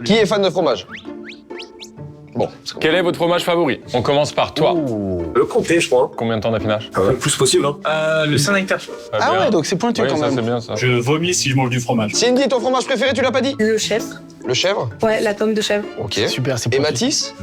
Qui est fan de fromage? Bon, Quel est votre fromage favori? On commence par toi. Le comté, je crois. Combien de temps d'affinage? Le plus possible. Hein. Le Saint-Nectaire. Ah ouais, donc c'est pointu Oui, quand ça même. c'est bien ça. Je vomis si je mange du fromage. Cindy, ton fromage préféré, tu l'as pas dit? Le chèvre. Le chèvre? Ouais, la pomme de chèvre. Ok. Super, c'est Et pointu. Mathis?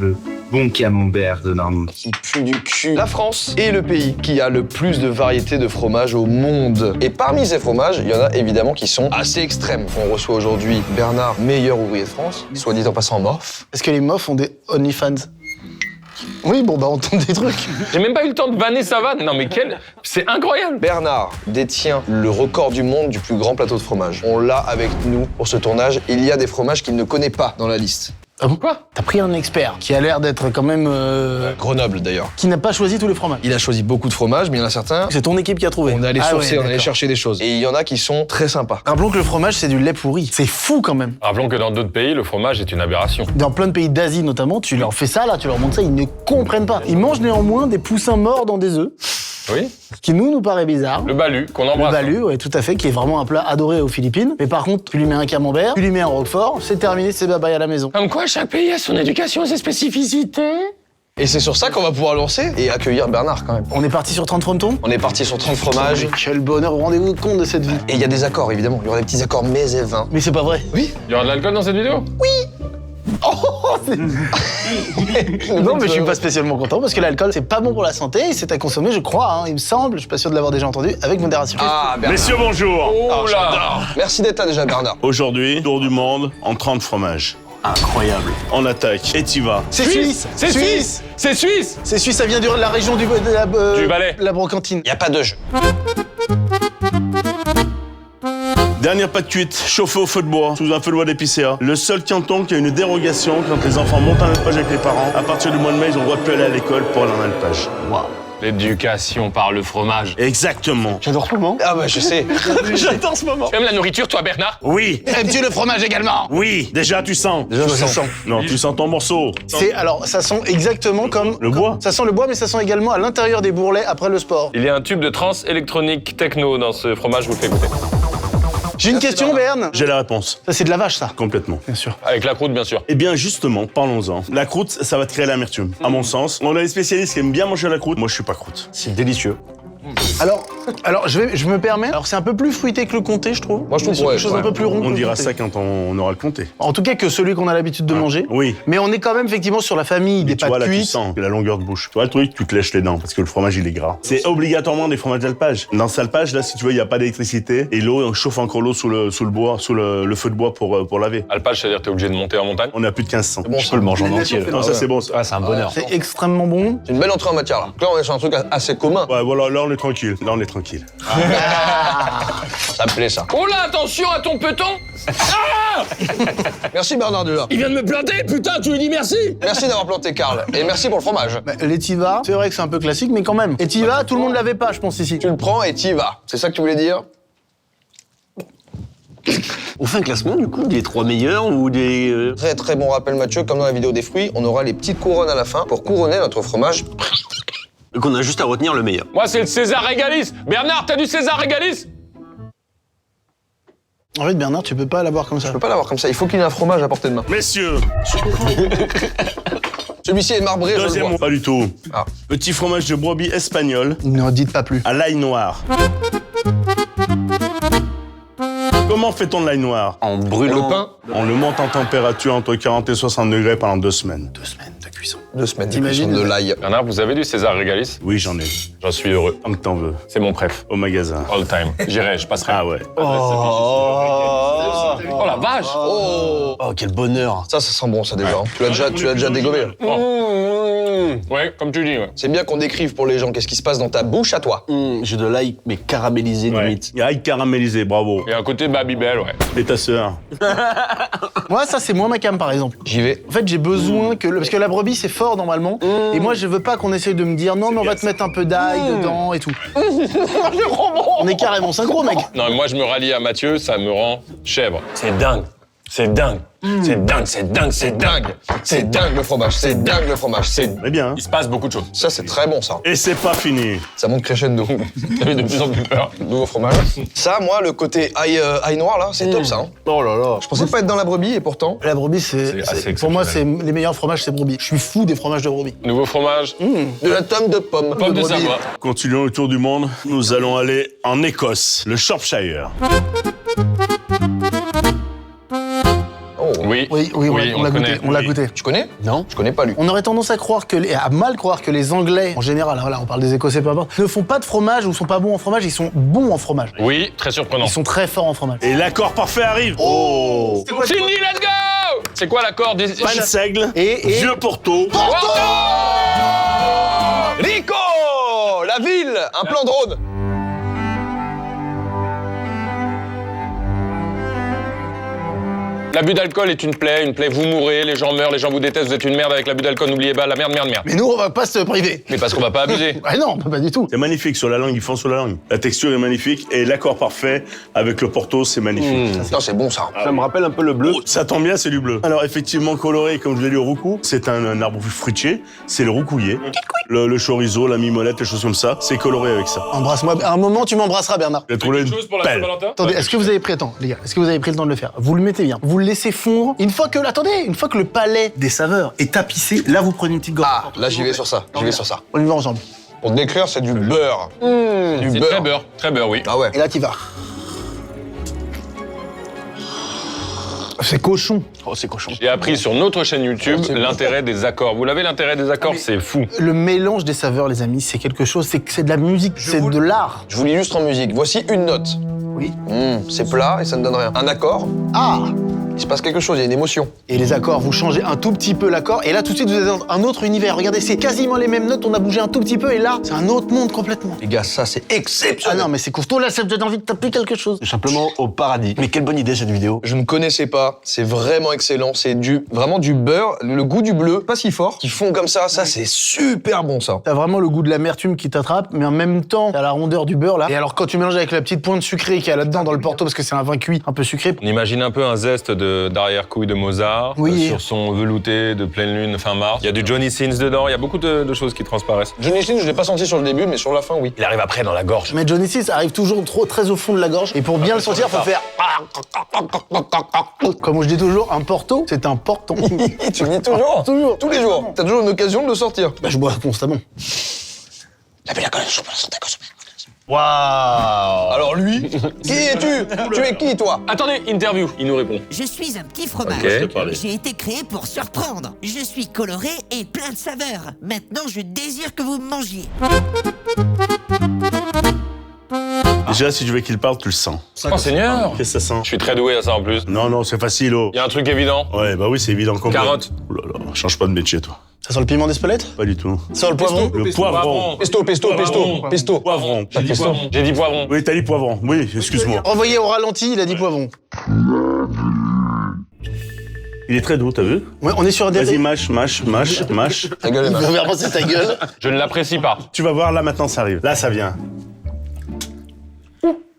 Bon camembert de Normandie. Qui pue du cul. La France est le pays qui a le plus de variétés de fromages au monde. Et parmi ces fromages, il y en a évidemment qui sont assez extrêmes. On reçoit aujourd'hui Bernard, meilleur ouvrier de France, soit dit en passant MOF. Est-ce que les mofs ont des OnlyFans? Oui, bon, bah on tente des trucs. J'ai même pas eu le temps de vanner sa vanne. Non mais quel... C'est incroyable. Bernard détient le record du monde du plus grand plateau de fromage. On l'a avec nous pour ce tournage. Il y a des fromages qu'il ne connaît pas dans la liste. Ah bon? Quoi? T'as pris un expert qui a l'air d'être quand même... Grenoble d'ailleurs. qui n'a pas choisi tous les fromages. Il a choisi beaucoup de fromages, mais il y en a certains. C'est ton équipe qui a trouvé. On est allé Ah sourcer, ouais, on est allé d'accord. chercher des choses. Et il y en a qui sont très sympas. Rappelons que le fromage, c'est du lait pourri. C'est fou quand même. Rappelons que dans d'autres pays, le fromage est une aberration. Dans plein de pays d'Asie notamment, tu leur fais ça, là, tu leur montres ça, ils ne comprennent pas. Ils mangent néanmoins des poussins morts dans des œufs, Oui. ce qui nous paraît bizarre. Le balu, qu'on Le embrasse. balu, ouais, tout à fait, qui est vraiment un plat adoré aux Philippines. Mais par contre, tu lui mets un camembert, tu lui mets un roquefort, c'est terminé, c'est bye bye à la maison. Comme quoi, chaque pays a son éducation et ses spécificités. Et c'est sur ça qu'on va pouvoir lancer et accueillir Bernard quand même. On est parti sur 30 frontons. On est parti sur 30 fromages. Mais quel bonheur, rendez-vous compte de cette vie. Et il y a des accords évidemment. Il y aura des petits accords mets et vins. Mais c'est pas vrai. Oui. Il y aura de l'alcool dans cette vidéo? Non, mais je suis pas spécialement content parce que l'alcool, c'est pas bon pour la santé et c'est à consommer, je crois, hein, il me semble, je suis pas sûr de l'avoir déjà entendu, avec modération. Ah Bernard. Messieurs, bonjour. Oh là. Merci d'être là déjà Bernard. Aujourd'hui, tour du monde en 30 fromages. Incroyable. On attaque. Et t'y vas. C'est suisse. C'est suisse. C'est suisse. C'est suisse, ça vient de la région de la, Du Valais. la brocantine. Il y a pas de jeu. Dernière pâte cuite, chauffée au feu de bois, sous un feu de bois d'épicéa. Le seul canton qui a une dérogation quand les enfants montent en alpage avec les parents. À partir du mois de mai, ils ont le droit de plus aller à l'école pour aller en alpage. L'éducation par le fromage. Exactement. J'adore ce moment. Ah bah je sais. J'adore ce moment. Tu aimes la nourriture, toi, Bernard? Oui. Aimes-tu le fromage également? Oui. Déjà, tu sens. Déjà, je sens. Non, tu sens ton morceau. C'est alors, ça sent exactement comme Le bois. Ça sent le bois, mais ça sent également à l'intérieur des bourrelets après le sport. Il y a un tube de trans électronique techno dans ce fromage, je vous le fais goûter. J'ai une question, Berne. J'ai la réponse. Ça, c'est de la vache, ça. Complètement. Bien sûr. Avec la croûte, bien sûr. Eh bien, justement, parlons-en. La croûte, ça va te créer l'amertume. À mon sens, on a des spécialistes qui aiment bien manger la croûte. Moi, je suis pas croûte. C'est délicieux. Alors, je me permets. Alors, c'est un peu plus fruité que le comté, je trouve. Moi, je trouve, C'est quelque ouais, chose d'un peu plus rond. que On le dira comté. ça quand on aura le comté. En tout cas, que celui qu'on a l'habitude de manger. Oui. Mais on est quand même effectivement sur la famille des Tu vois, pâtes là, tu cuites. sens la longueur de bouche. Tu vois le truc, tu te lèches les dents parce que le fromage, il est gras. C'est obligatoirement des fromages d'alpage. Dans ce alpage, là, si tu veux, il n'y a pas d'électricité et l'eau, on chauffe encore l'eau sous le bois, sous le feu de bois pour laver. Alpage, c'est-à-dire que t'es obligé de monter en montagne. On est à plus de 1500. Bon, Je peux le manger en entier. Non, ça, c'est bon, ça. Ah, c'est un bonheur. C'est extrêmement bon. C'est une belle entrée en matière là. Là on est sur un truc assez commun. Ouais, voilà, là, on est tranquille. Là, on est tranquille. Ça me plaît ça. Oh là, attention à ton peton. Merci Bernard Delors. Il vient de me planter, putain, tu lui dis merci. Merci d'avoir planté Karl. Et merci pour le fromage. Bah, l'étiva, c'est vrai que c'est un peu classique, mais quand même. Étiva, tout le monde l'avait pas, je pense, ici. Tu le prends et t'y vas. C'est ça que tu voulais dire? On fait un classement, du coup, des 3 meilleurs ou des... Très très bon rappel Mathieu, comme dans la vidéo des fruits, on aura les petites couronnes à la fin pour couronner notre fromage. qu'on a juste à retenir le meilleur. Moi, c'est le César Régalis. Bernard, t'as du César Régalis? En fait, Bernard, tu peux pas l'avoir comme ça. Je peux pas l'avoir comme ça, il faut qu'il ait un fromage à portée de main. Messieurs, Celui-ci est marbré, je le deuxième, vois. pas du tout. Ah. Petit fromage de brebis espagnol Ne dites pas plus. à l'ail noir. Comment fait-on de l'ail noir? En brûlant... Le pain, On le monte en température entre 40 et 60 degrés pendant 2 semaines. 2 semaines de cuisson. 2 semaines de T'imagines cuisson de l'ail. Bernard, vous avez du César Régalis? Oui, j'en ai. J'en suis heureux. Tant que t'en veux. C'est mon préf. Au magasin. All time. J'irai, je passerai. Ah ouais. Oh la vache! Oh, Oh, quel bonheur. ça sent bon ça déjà. Hein. Tu l'as déjà dégommé. Là. Ouais, comme tu dis, ouais. C'est bien qu'on décrive pour les gens qu'est-ce qui se passe dans ta bouche à toi. J'ai de l'ail, mais caramélisé Ouais. limite. Il y a ail caramélisé, bravo. Il y a un côté Babybel, ouais. Et ta sœur? Moi, ça, c'est moins ma cam, par exemple. J'y vais. En fait, j'ai besoin que... Parce que la brebis, c'est fort, normalement. Et moi, je veux pas qu'on essaye de me dire, non, mais on va te mettre un peu d'ail dedans et tout. On est carrément synchro, mec. Non, mais moi, je me rallie à Mathieu, ça me rend chèvre. C'est dingue. C'est dingue. C'est dingue, c'est dingue, c'est dingue. C'est dingue le fromage, c'est dingue le fromage. C'est bien, hein. Il se passe beaucoup de choses. Ça, c'est très bon, ça. Et c'est pas fini. Ça monte crescendo. J'avais de plus en plus peur. Nouveau fromage. Ça, moi, le côté ail noir, là, c'est top, ça. Hein. Oh là là. Je pensais pas être dans la brebis, et pourtant... La brebis, C'est assez pour moi, c'est exceptionnel. les meilleurs fromages, c'est brebis. Je suis fou des fromages de brebis. Nouveau fromage. De la tome de pomme. Pomme de brebis. Savoie. Continuons le tour du monde. Nous allons aller en Écosse, le Shropshire. Oh. Oui. Oui, on l'a connaît. goûté. On l'a Oui. goûté. Tu connais? Non. Je connais pas, lui. On aurait tendance à croire à mal croire que les Anglais, en général, voilà, on parle des Écossais, peu importe, ne font pas de fromage ou sont pas bons en fromage, ils sont bons en fromage. Oui, très surprenant. Ils sont très forts en fromage. Et l'accord parfait arrive. Oh, Cindy, let's go! C'est quoi l'accord des... Pan Seigle, Et- Vieux Porto. Rico! La ville! Un plan drone! L'abus d'alcool est une plaie, vous mourrez, les gens meurent, les gens vous détestent, vous êtes une merde avec l'abus d'alcool, n'oubliez pas, la merde. Mais nous, on va pas se priver. Mais parce qu'on va pas abuser. Ah non, pas du tout. C'est magnifique sur la langue, ils font sur la langue. La texture est magnifique et l'accord parfait avec le Porto, c'est magnifique. Putain, c'est bon, ça. Ça me rappelle un peu le bleu. Oh, ça tombe bien, c'est du bleu. Alors effectivement coloré, comme je l'ai dit au roucou, c'est un arbre fruitier, c'est le roucouillet. Le chorizo, la mimolette, les choses comme ça, c'est coloré avec ça. Embrasse-moi. À un moment, tu m'embrasseras, Bernard. J'ai trouvé une pelle. Attendez, est-ce que vous avez pris le temps, les gars? Est-ce que vous avez pris le temps de le faire? Vous le mettez bien. Vous le laissez fondre. Une fois que le palais des saveurs est tapissé, là, vous prenez une petite gorgée. Ah, là, j'y vais sur ça. J'y vais sur ça. On y va ensemble. Pour te décrire, c'est du beurre. Du C'est beurre. très beurre, oui. Ah ouais. Et là, t'y vas. C'est cochon. Oh, c'est cochon. J'ai appris sur notre chaîne YouTube l'intérêt des accords. Vous l'avez, l'intérêt des accords, c'est fou. Le mélange des saveurs, les amis, c'est quelque chose, c'est de la musique, c'est de l'art. Je vous l'illustre en musique. Voici une note. Oui. C'est plat et ça ne donne rien. Un accord, Ah! il se passe quelque chose, il y a une émotion. Et les accords, vous changez un tout petit peu l'accord, et là, tout de suite, vous êtes dans un autre univers. Regardez, c'est quasiment les mêmes notes, on a bougé un tout petit peu, et là, c'est un autre monde complètement. Les gars, ça, c'est Ah exceptionnel. non, mais c'est costaud, là, ça me donne envie de taper quelque chose. Simplement au paradis. Mais quelle bonne idée cette vidéo. Je ne connaissais pas, c'est vraiment excellent, c'est vraiment du beurre, le goût du bleu, pas si fort, qui fond comme ça c'est super bon ça. T'as vraiment le goût de l'amertume qui t'attrape, mais en même temps, t'as la rondeur du beurre, là. Et alors, quand tu mélanges avec la petite pointe sucrée qu'il y a là-dedans dans le Porto, parce que c'est un vin cuit un peu sucré, On imagine un peu un zeste d'arrière-couille de Mozart, Oui. sur son velouté de pleine lune fin mars. Il y a du Johnny Sins dedans, il y a beaucoup de choses qui transparaissent. Johnny Sins, je l'ai pas senti sur le début, mais sur la fin, oui. Il arrive après dans la gorge. mais Johnny Sins arrive toujours très au fond de la gorge, et pour bien le sentir, faut faire... Comme je dis toujours, un Porto, c'est un porton. Tu le dis toujours. Toujours. Tous les jours. T'as toujours une occasion de le sortir. Bah, je bois constamment. Waouh. Alors lui, qui es-tu? Tu es qui toi? Attendez, interview, il nous répond. Je suis un petit fromage. Ok. J'ai été créé pour surprendre. Je suis coloré et plein de saveurs. Maintenant, je désire que vous me mangiez. Déjà, si tu veux qu'il parle, tu le sens. Oh Seigneur. Qu'est-ce que ça sent? Je suis très doué à ça en plus. Non, c'est facile, oh. Il y a un truc évident. Ouais, bah oui, c'est évident. Complet. Carotte. Oh là là, change pas de métier, toi. Ça sent le piment d'Espelette? Pas du tout. Ça sent le poivron? Le poivron. Pesto. Poivron. J'ai dit poivron. J'ai dit poivron. Oui, t'as dit poivron. Oui, excuse-moi. Envoyé au ralenti, il a dit poivron. Il est très doux, t'as vu? Ouais, on est sur un Vas-y, délai. mâche. Ta gueule est mince. Vraiment, c'est ta gueule. Je ne l'apprécie pas. Tu vas voir, là, maintenant, ça arrive. Là, ça vient.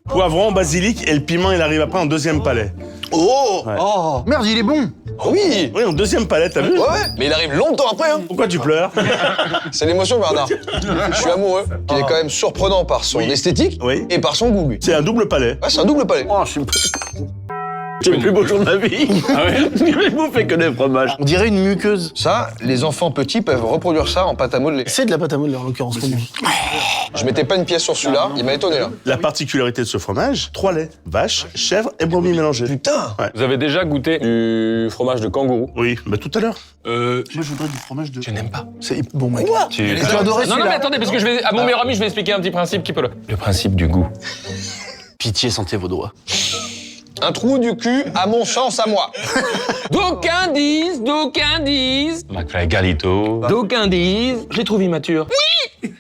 Poivron, basilic et le piment, il arrive après en deuxième palais. Oh! Ouais. Oh! Merde, il est bon! Oui. Oui, en deuxième palais, t'as vu? Ouais, mais il arrive longtemps après. Hein. Pourquoi tu pleures? C'est l'émotion, Bernard. Je suis amoureux. Il est quand même surprenant par son esthétique Oui. et par son goût, lui. C'est un double palais. Ouais, c'est un double palais. Oh, c'est le plus beau jour de ma vie. Ah ouais. Je bouffé que des fromages. On dirait une muqueuse. Ça, les enfants petits peuvent reproduire ça en pâte à modeler. C'est de la pâte à modeler, en l'occurrence. Je mettais pas une pièce sur celui-là, il m'a étonné là. La particularité de ce fromage, 3 laits, vache, chèvre et brebis mélangés. Putain. Vous avez déjà goûté du fromage de kangourou? Oui, bah tout à l'heure. Moi, je voudrais du fromage de... Je n'aime pas. C'est bon, mec. Tu Tu as adoré Non, mais celui-là. attendez, parce que à mon meilleur ami, je vais expliquer un petit principe qui peut le principe du goût. Pitié, sentez vos doigts. Un trou du cul, à mon sens, à moi. D'aucuns disent, McFly Galito. D'aucuns disent, je les trouve immatures. Oui.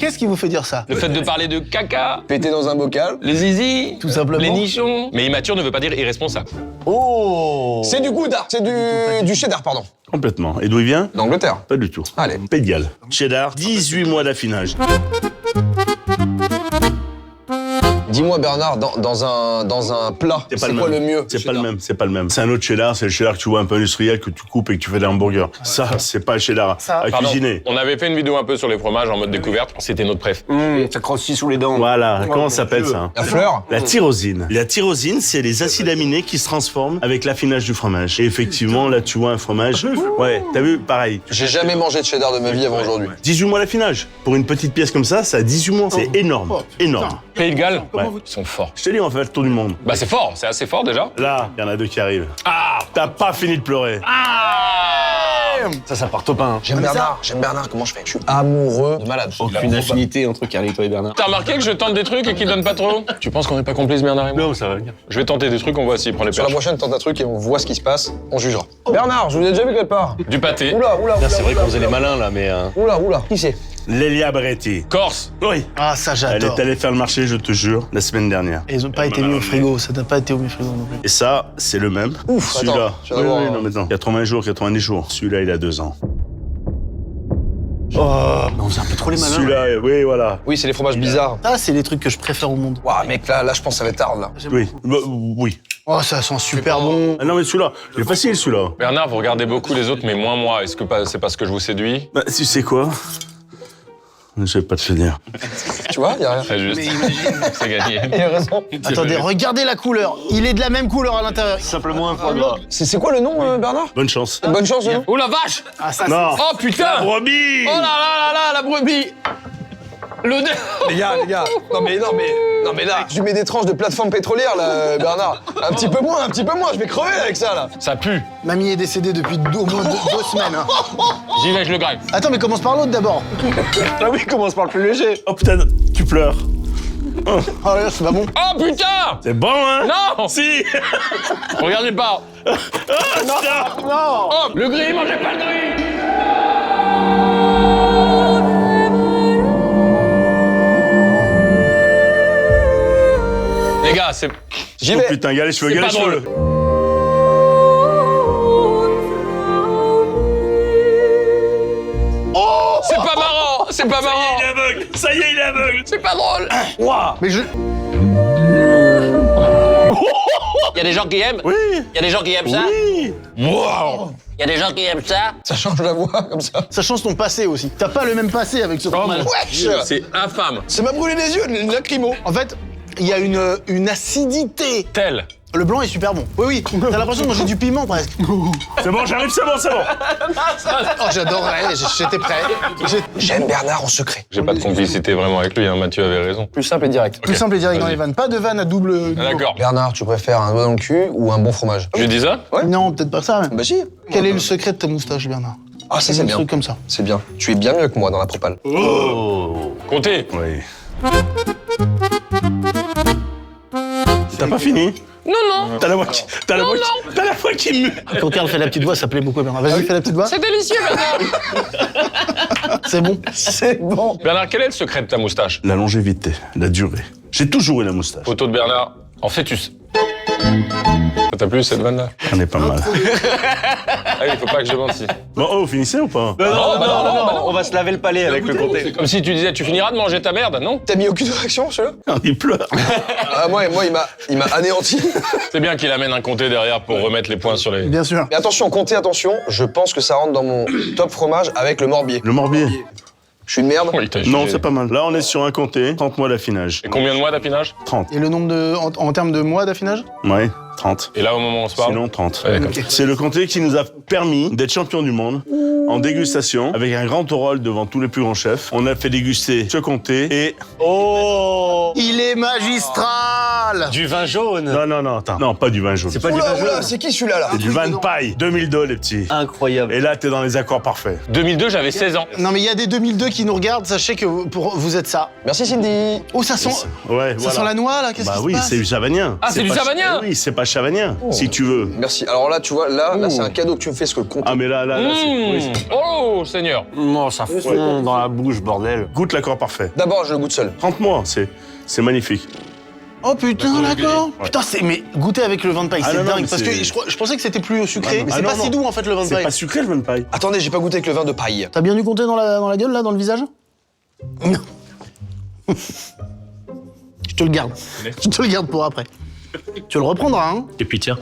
Qu'est-ce qui vous fait dire ça? Le fait de parler de caca, Pété dans un bocal. les zizi, Tout simplement. les nichons. Mais immature ne veut pas dire irresponsable. Oh. C'est du gouda, c'est du cheddar, pardon. Complètement. Et d'où il vient? D'Angleterre. Pas du tout. Allez. Pays de Galles. Cheddar, 18 mois d'affinage. Dis-moi Bernard, dans un plat, C'est c'est pas quoi le le même. mieux? C'est pas le même, c'est pas le même. C'est un autre cheddar, c'est le cheddar que tu vois un peu industriel, que tu coupes et que tu fais des hamburgers. Ça, c'est pas un cheddar à Pardon. cuisiner. On avait fait une vidéo un peu sur les fromages en mode découverte. C'était notre préf. Ça croustille sous les dents. Voilà, comment ça s'appelle ça? La fleur? La tyrosine. La tyrosine, c'est les acides aminés qui se transforment avec l'affinage du fromage. Et effectivement, là, tu vois un fromage. Ouais, t'as vu? Pareil. J'ai jamais mangé de cheddar de ma vie avant aujourd'hui. 18 mois d'affinage. Pour une petite pièce comme ça a 18 mois. C'est énorme. Énorme. Pays de Galles, Ouais. ils sont forts. Je te dis, on va faire le tour du monde. Bah c'est fort, c'est assez fort déjà. Là, il y en a deux qui arrivent. Ah! T'as pas fini de pleurer. Ça part au pain. J'aime Bernard, comment je fais? Je suis amoureux de malade. Aucune affinité entre Carlito et Bernard. T'as remarqué que je tente des trucs et qu'ils donnent pas trop? Tu penses qu'on n'est pas complices Bernard et moi? Non, ça va venir. Je vais tenter des trucs, on voit s'il prend les Sur la perches. prochaine, tente un truc et on voit ce qui se passe, on jugera. Bernard, je vous ai déjà vu quelque part. Du pâté. Oula, C'est vrai qu'on faisait les malins là, mais. Oula, qui c'est? Lélia Bretti. Corse. Oui. Ah, ça, Elle j'adore. est allée faire le marché, je te jure, la semaine dernière. Et ils ont pas été mis au frigo, ça n'a pas été mis au frigo non plus. Et ça, c'est le même. Ouf, Celui-là. attends, tu vas voir, non, mais non. 80 jours, 90 jours. Celui-là, il a 2 ans. On faisait un peu trop les malins. Celui-là, oui, voilà. Oui, c'est les fromages bizarres. Ça, c'est les trucs que je préfère au monde. Waouh, mec, là, je pense que ça va être tard, là. Oui. Bah, oui. Oh, ça sent super bon. Ah non, mais celui-là, il est facile, celui-là. Bernard, vous regardez beaucoup les autres, mais moins moi. Est-ce que c'est parce que je vous séduis? Bah, tu sais quoi? Je vais pas te le dire. Tu vois, y a rien. C'est juste. C'est gagné. Il a raison. Attendez, regardez la couleur. Il est de la même couleur à l'intérieur. Simplement un foie gras. C'est quoi le nom, Bernard? Bonne chance. Bonne chance, le nom? Oh la vache! Ah, ça, Non. Oh putain! Brebis! Oh là là là là, la brebis! Le dé... Les gars, non mais là, tu mets des tranches de plateforme pétrolière, là, Bernard. Un petit peu moins, je vais crever avec ça, là. Ça pue. Mamie est décédée depuis au moins 2 semaines. Hein. J'y vais, je le graille. Attends, mais commence par l'autre d'abord. Ah oui, commence par le plus léger. Oh putain, tu pleures. Oh là, c'est pas bon. Oh putain! C'est bon, hein? Non! Si! Regardez pas! Non! Oh! Le gris, mangez pas le gris! Les gars, c'est... J'y Oh vais. putain, gars, les cheveux, C'est gars, les pas cheveux. drôle. C'est pas marrant! C'est pas marrant! Il est aveugle! Ça y est, il est aveugle! C'est pas drôle! Mais je. Il y a des gens qui aiment. Oui! Il y a des gens qui aiment ça. Oui! Wow! Il y a des gens qui aiment ça. Ça change la voix, comme ça. Ça change ton passé aussi. T'as pas le même passé avec ce fromage. Wesh! C'est infâme. Ça m'a brûlé les yeux, une lacrymo. En fait, il y a une acidité. Tel. Le blanc est super bon. Oui, oui. T'as l'impression de manger du piment presque. C'est bon, j'arrive, c'est bon, c'est bon! Oh, j'adorais. J'étais prêt. J'aime Bernard en secret. J'ai pas de complicité vraiment avec lui, hein. Mathieu avait raison. Plus simple et direct. Plus simple et direct dans Vas-y. les vannes. Pas de vannes à double. Ah, d'accord. Bernard, tu préfères un doigt dans le cul ou un bon fromage? Je lui dis ça? Non, peut-être pas ça. Mais... Bah si. Quel est le secret de ta moustache, Bernard? Ah, ça c'est Un bien. truc comme ça. C'est bien. Tu es bien mieux que moi dans la propale. Comptez. Oui. T'as pas fini? Non, non. T'as la voix qui... T'as la voix qui mue! Quand Karl fait la petite voix, ça plaît beaucoup à Bernard. Vas-y, fais la petite voix. C'est délicieux, Bernard. C'est bon. C'est bon. Bernard, quel est le secret de ta moustache? La longévité, la durée. J'ai toujours eu la moustache. Photo de Bernard en fœtus. Ça t'a plu cette vanne-là? On est pas mal. Ah oui, il faut pas que je mentis. Bon, oh, vous finissez ou pas? Non, On va se laver le palais avec le comté. C'est comme si tu disais, tu finiras de manger ta merde, non? T'as mis aucune réaction, celui-là? Il pleure. Ah, moi, il m'a anéanti. C'est bien qu'il amène un comté derrière pour remettre les points sur les... Bien sûr. Mais attention, comptez, attention. Je pense que ça rentre dans mon top fromage avec le morbier. Le morbier. Je suis une merde. Oui, t'as Non, jugé. c'est pas mal. Là, on est sur un comté, 30 mois d'affinage. Et combien de mois d'affinage? 30. Et le nombre de. En termes de mois d'affinage? Ouais, 30. Et là, au moment où on se parle? Sinon, 30. Ouais, d'accord. C'est le comté qui nous a permis d'être champion du monde en dégustation, avec un grand oral devant tous les plus grands chefs. On a fait déguster ce comté et... Oh! Il est magistral! Du vin jaune. Non, attends. Non, pas du vin jaune. C'est pas du Oula, vin oula, jaune. c'est qui celui-là, là? C'est du vin de paille. 2002, les petits. Incroyable. Et là, t'es dans les accords parfaits. 2002, j'avais 16 ans. Non, mais il y a des 2002 qui nous regardent, sachez que vous êtes ça. Merci, Cindy. Oh, ça sent. Ouais, Ça sent la noix, là? Qu'est-ce Bah qui se oui, passe? c'est du chavanien. Ah, c'est du pas- chavanien. Oui, c'est pas chavanien, si tu veux. Merci. Alors là, tu vois, là c'est un cadeau que tu me fais, ce que le compte. Ah, mais là, c'est... oui, Oh, Seigneur. Non, ça fond dans la bouche, bordel. goûte l'accord parfait. D'abord, je le goûte seul. 30 mois, c'est magnifique. Oh putain, d'accord. Ouais. Putain, mais goûter avec le vin de paille, Ah c'est non, non, dingue. mais Parce que c'est- je pensais que c'était plus sucré, mais Ah c'est non, pas si non. doux en fait le vin de C'est paille. pas sucré, le vin de paille. Attendez, j'ai pas goûté avec le vin de paille. T'as bien dû compter dans la gueule, là, dans le visage? Je Je te le garde. Je te le garde pour après. Tu le reprendras, hein. Et puis tiens.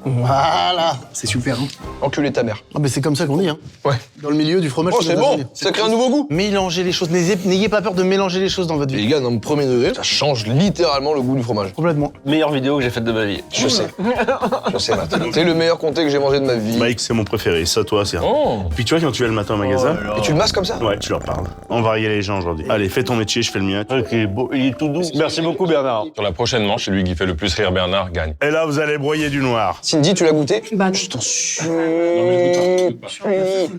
Voilà. C'est super, hein. Enculé ta mère. Ah, mais c'est comme ça qu'on dit, hein. Ouais. Dans le milieu du fromage. Oh, c'est bon. Ça crée un nouveau goût. Mélangez les choses. N'ayez pas peur de mélanger les choses dans votre Les vie. gars, dans le premier degré, ça change littéralement le goût du fromage. Complètement. Meilleure vidéo que j'ai faite de ma vie. Je sais. Je sais, Matt. C'est le meilleur comté que j'ai mangé de ma vie. Mike, c'est mon préféré. Ça, toi, c'est. Oh. Puis tu vois, quand tu vas le matin au magasin, Et tu le masques comme ça? ouais, tu leur parles. On va régaler les gens aujourd'hui. Allez, fais ton métier, je fais le mien. Ok, beau, il est tout doux. Merci beaucoup, Bernard. Sur la prochaine manche, celui qui fait le plus rire Bernard gagne. Et là, vous allez broyer du noir. Cindy, tu l'as goûté? Bah, Je t'en suis.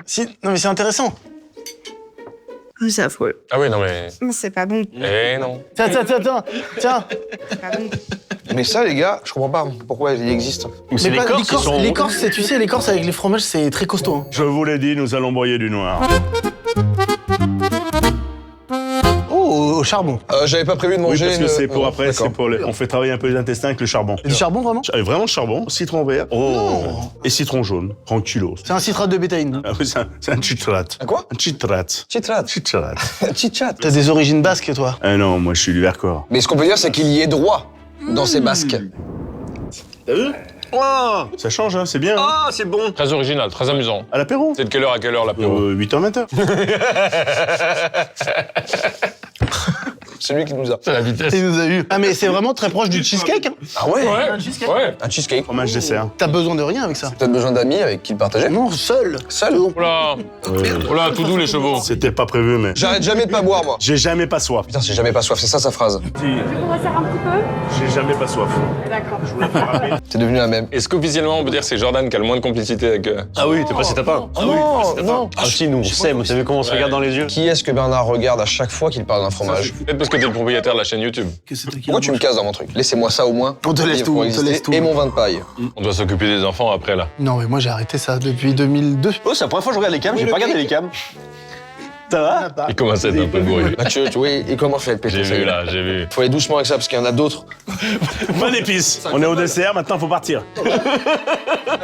Si, non, mais c'est intéressant. c'est affreux. Ah oui, non mais... C'est pas bon. Eh non. Tiens. Tiens. C'est pas bon. Mais ça, les gars, je comprends pas pourquoi il existe. C'est Mais pas- l'écorce, ils sont... l'écorce, c'est, tu sais, l'écorce avec les fromages, c'est très costaud, hein. Je vous l'ai dit, nous allons broyer du noir. Oh, au charbon. J'avais pas prévu de Oui, manger parce que c'est pour après, D'accord. c'est pour les... On fait travailler un peu les intestins avec le charbon. Du charbon, vraiment? Vraiment le charbon, citron vert. Oh. Et citron jaune, tranquillos. C'est un citrate de bétaïne. Ah oui, c'est un chitrat. Un quoi? Un chitrat. Chitrat. Chitrat. Chitchat. T'as des origines basques, toi. Ah non, moi je suis du Vercors. Mais ce qu'on peut dire, c'est qu'il y est droit dans ses basques. T'as vu? Oh, Ça change, hein, c'est bien. Hein. ah, c'est bon. Très original, très amusant. À l'apéro. C'est de quelle heure à quelle heure l'apéro 8h, 20h. C'est lui qui nous a. C'est la vitesse. Il nous a eu. Ah, mais c'est vraiment très proche du cheesecake, hein. Ah ouais? Ouais. Un cheesecake. Fromage dessert. T'as besoin de rien avec ça. Peut-être besoin d'amis avec qui le partager? Non, seul. Seul? Oula. Oula, tout doux les chevaux. C'était pas prévu, mais. J'arrête jamais de pas boire, moi. J'ai jamais pas soif. Putain, j'ai jamais pas soif, c'est ça sa phrase. J'ai jamais pas soif. T'es devenu la même. Est-ce qu'officiellement on peut dire que c'est Jordan qui a le moins de complicité avec... Ah oui, t'es passé tapin. Ah oui, non. Ah si, nous, on s'aime. Vous savez comment on se regarde dans les yeux? Qui est-ce que Bernard regarde à chaque fois qu'il parle d'un fromage? Peut-être parce que t'es le propriétaire de la chaîne YouTube. Pourquoi tu me casses dans mon truc? Laissez-moi ça au moins. On te laisse Pour tout, on te exister. laisse tout. Et mon vin de paille. On doit s'occuper des enfants après là. Non, mais moi, j'ai arrêté ça depuis 2002. Oh, c'est la première fois que je regarde les cams, j'ai pas regardé les cams. Ça va? Il commence à être un peu bourré. Mathieu, tu vois, il commence à être pété. J'ai ça y vu est. là, j'ai vu. Faut aller doucement avec ça parce qu'il y en a d'autres. Pas d'épices. On est au dessert, maintenant faut partir.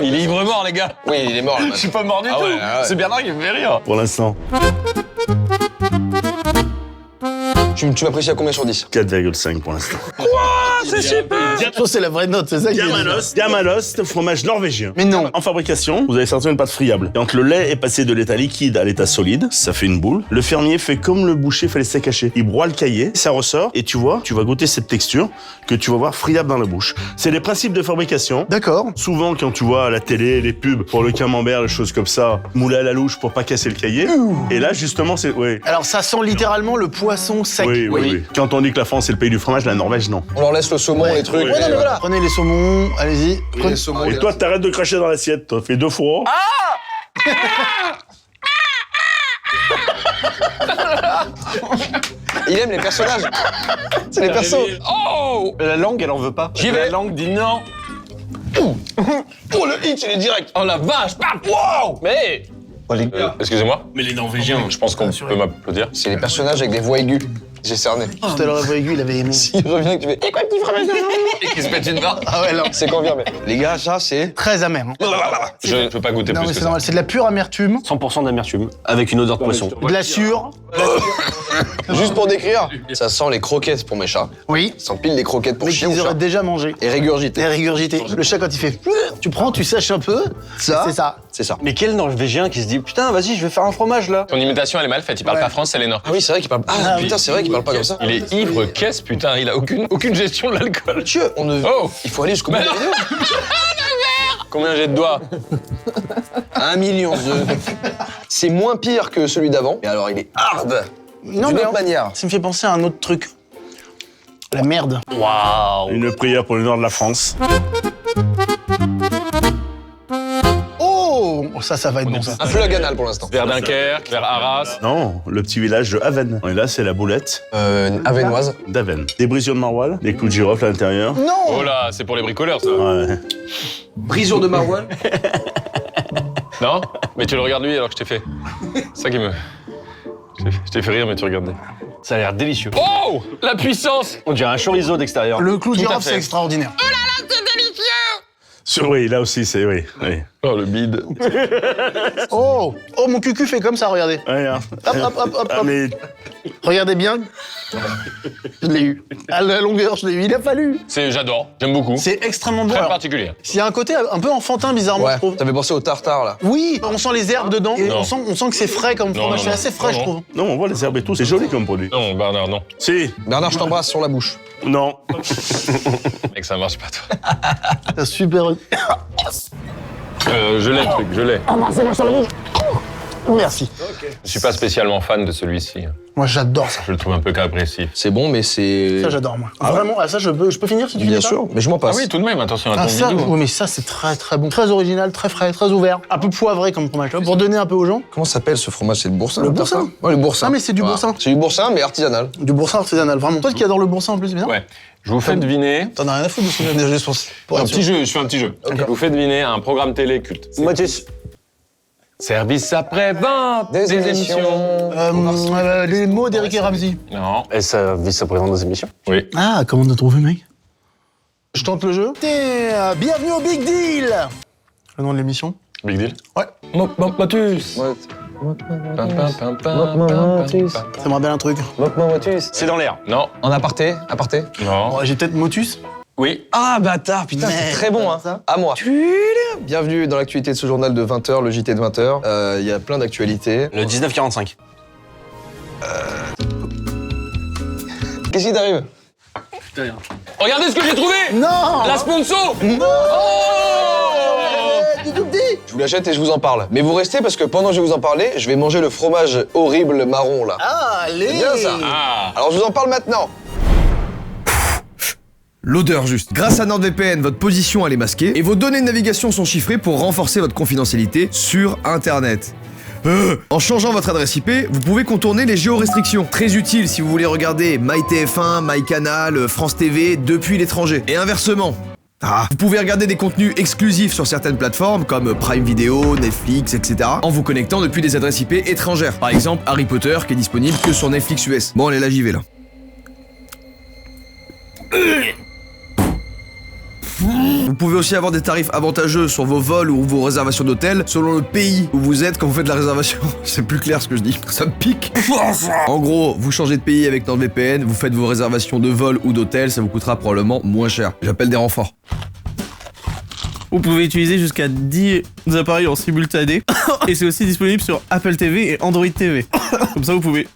Il est ivre-mort les gars. Oui, il est mort là. Je suis pas mort du Ah tout. ouais, ah ouais. C'est Bernard qui me fait rire. Pour l'instant, Tu m'apprécies à combien sur 10? 4,5 pour l'instant. Je pense que c'est la vraie note, c'est ça qui est- Diamanos, c'est un fromage norvégien. Mais non. En fabrication, vous allez sortir une pâte friable. Quand le lait est passé de l'état liquide à l'état solide, ça fait une boule. Le fermier fait comme le boucher fait les steaks hachés. Il broie le caillé, ça ressort, et tu vois, tu vas goûter cette texture que tu vas voir friable dans la bouche. C'est les principes de fabrication. D'accord. Souvent, quand tu vois à la télé, les pubs pour le camembert, les choses comme ça, moulé à la louche pour pas casser le cahier. Et là, justement, c'est... Oui. Alors, ça sent littéralement le poisson sec. Oui. Quand on dit que la France est le pays du fromage, la Norvège, non. On leur laisse le saumon, les trucs. Ouais, non, mais voilà. Prenez les saumons, allez-y. Les saumons, Et toi, t'arrêtes de cracher dans l'assiette. T'as fait 2 fois. Il aime les personnages. C'est les persos. Oh. La langue, elle en veut pas. J'y vais. La langue dit non. Oh, le hit, il est direct. Oh la vache. Wow. Mais... Oh, les Excusez-moi. Mais les Norvégiens. Je pense qu'on peut m'applaudir. C'est les personnages avec des voix aiguës. J'ai cerné. Tout à l'heure, la voix aiguë, il avait aimé. Il revient que tu fais. Et quoi, petit fromage? Et qui se pète une barre. Ah ouais, non. C'est confirmé. Les gars, ça, c'est. Très amer. Hein. Je ne peux pas goûter Non, plus mais que c'est ça. normal, c'est de la pure amertume, 100% d'amertume, avec une odeur de poisson. de la sûre. Juste pour décrire, ça sent les croquettes pour mes chats. Oui. Ça sent pile les croquettes pour Mais chiens ou qu'ils auraient chats. déjà mangé. Et régurgité. Et régurgité. Le chat, quand il fait. Tu prends, tu sèches un peu. Ça C'est ça. C'est ça. Mais quel Norvégien qui se dit putain, vas-y, je vais faire un fromage là. Ton imitation elle est mal faite, il parle Ouais. pas français, c'est l'énorme. Ah oui, c'est vrai qu'il parle. Ah putain, c'est vrai qu'il parle pas comme ça. Il est ivre, qu'est-ce putain, il a aucune gestion de l'alcool. Mathieu, on ne. Oh. Il faut aller jusqu'au bout de la vidéo. Combien j'ai de doigts? 1 million de. C'est moins pire que celui d'avant. Mais alors, il est hard. Non, D'une mais autre manière. ça me fait penser à un autre truc. La merde. Waouh. Une prière pour le nord de la France. Oh, ça va être bon, ça. Un plug anal pour l'instant. Vers Dunkerque, vers Arras. Non, le petit village de Aven. Et là, c'est la boulette Avenoise. d'Aven. Des brisures de maroilles, des clous de girofle à l'intérieur. Non. Oh là, c'est pour les bricoleurs ça. Ouais. Brisure de maroilles. Non? Mais tu le regardes lui alors que je t'ai fait. C'est ça qui me... Je t'ai fait rire mais tu regardais. Ça a l'air délicieux. Oh! La puissance! On dirait un chorizo d'extérieur. Le clou de Tout à girofle, fait. c'est extraordinaire. Oui, là aussi, c'est... Oui. Oh, le bide. Oh, mon cucu fait comme ça, regardez. Ouais, hein. Hop. Ah, mais Regardez bien. Je l'ai eu. À la longueur, je l'ai eu. Il a fallu. J'adore, j'aime beaucoup. C'est extrêmement bon. Très Alors, particulier. il y a un côté un peu enfantin, bizarrement, je Ouais, trouve. t'avais pensé au tartare, là. Oui, on sent les herbes dedans. Et Non. on sent que c'est frais comme fromage. C'est assez frais, je trouve. non, on voit les herbes et tout, c'est joli comme produit. Non, Bernard, non. Si, Bernard, je t'embrasse sur la bouche. non. Mec, ça marche pas, toi. C'est super. Je l'ai, le truc, je l'ai. Merci. Je suis pas spécialement fan de celui-ci. Moi, j'adore ça. Je le trouve un peu capressif. C'est bon, mais c'est... Ça, j'adore, moi. Vraiment, ça, je peux finir si tu Bien finis pas sûr, mais je m'en Ah passe. oui, tout de même, attention à ton Ah, ça, vidéo. oui, mais ça, c'est très, très bon. Très original, très frais, très ouvert. Un peu poivré comme fromage. Pour donner un peu aux gens. Comment s'appelle ce fromage? C'est le boursin? Le boursin. tartare Ouais, le boursin. Ah, mais c'est du boursin. C'est du boursin, mais artisanal. Du boursin artisanal, vraiment. Toi qui adore le boursin en plus, c'est bien. Ouais. Je vous fais deviner. T'en as rien à foutre de ce que déjà, je pense. Un petit jeu, je fais un petit jeu. Je vous fais deviner un programme télé culte. Motus. Service après-vente Des émissions. Les mots d'Eric et Ramsey. Non. Et ça vice-président des émissions. Oui. Ah, comment t'as trouvé, mec? Je tente le jeu. Bienvenue au Big Deal. Le nom de l'émission? Big deal. Ouais. Motus. Ça me rappelle un truc. C'est dans l'air. Non. En aparté? Non. Bon, j'ai peut-être Motus. Oui. Ah, bâtard, putain, c'est Merde, très bon, hein. ça. À moi. Bienvenue dans l'actualité de ce journal de 20h, le JT de 20h. Il y a plein d'actualités. Le 1945. Qu'est-ce qui t'arrive? Regardez ce que j'ai trouvé. Non. La sponsor. C'est tout petit. Je vous l'achète et je vous en parle. Mais vous restez parce que pendant que je vais vous en parler, je vais manger le fromage horrible marron, là. Ah, allez. C'est bien ça. Ah. Alors je vous en parle maintenant. L'odeur juste. Grâce à NordVPN, votre position elle est masquée et vos données de navigation sont chiffrées pour renforcer votre confidentialité sur Internet. En changeant votre adresse IP, vous pouvez contourner les géorestrictions. Très utile si vous voulez regarder MyTF1, MyCanal, France TV depuis l'étranger. Et inversement. Vous pouvez regarder des contenus exclusifs sur certaines plateformes comme Prime Video, Netflix, etc. en vous connectant depuis des adresses IP étrangères. Par exemple, Harry Potter qui est disponible que sur Netflix US. Bon, allez, là j'y vais là. Vous pouvez aussi avoir des tarifs avantageux sur vos vols ou vos réservations d'hôtel selon le pays où vous êtes quand vous faites la réservation. C'est plus clair ce que je dis, ça me pique. En gros, vous changez de pays avec NordVPN, vous faites vos réservations de vol ou d'hôtel, ça vous coûtera probablement moins cher. J'appelle des renforts. Vous pouvez utiliser jusqu'à 10 appareils en simultané. Et c'est aussi disponible sur Apple TV et Android TV. Comme ça, vous pouvez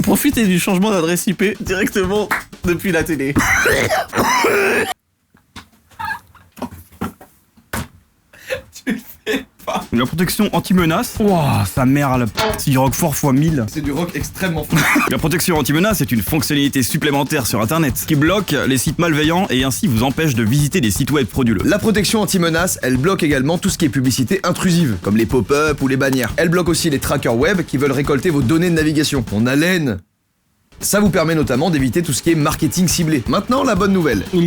profiter du changement d'adresse IP directement depuis la télé. La protection anti-menace. Ouah, sa mère, c'est du roquefort x 1000. C'est du rock extrêmement fort. La protection anti-menace est une fonctionnalité supplémentaire sur Internet qui bloque les sites malveillants et ainsi vous empêche de visiter des sites web frauduleux. La protection anti-menace, elle bloque également tout ce qui est publicité intrusive, comme les pop-up ou les bannières. Elle bloque aussi les trackers web qui veulent récolter vos données de navigation. On haleine. Ça vous permet notamment d'éviter tout ce qui est marketing ciblé. Maintenant, la bonne nouvelle. Il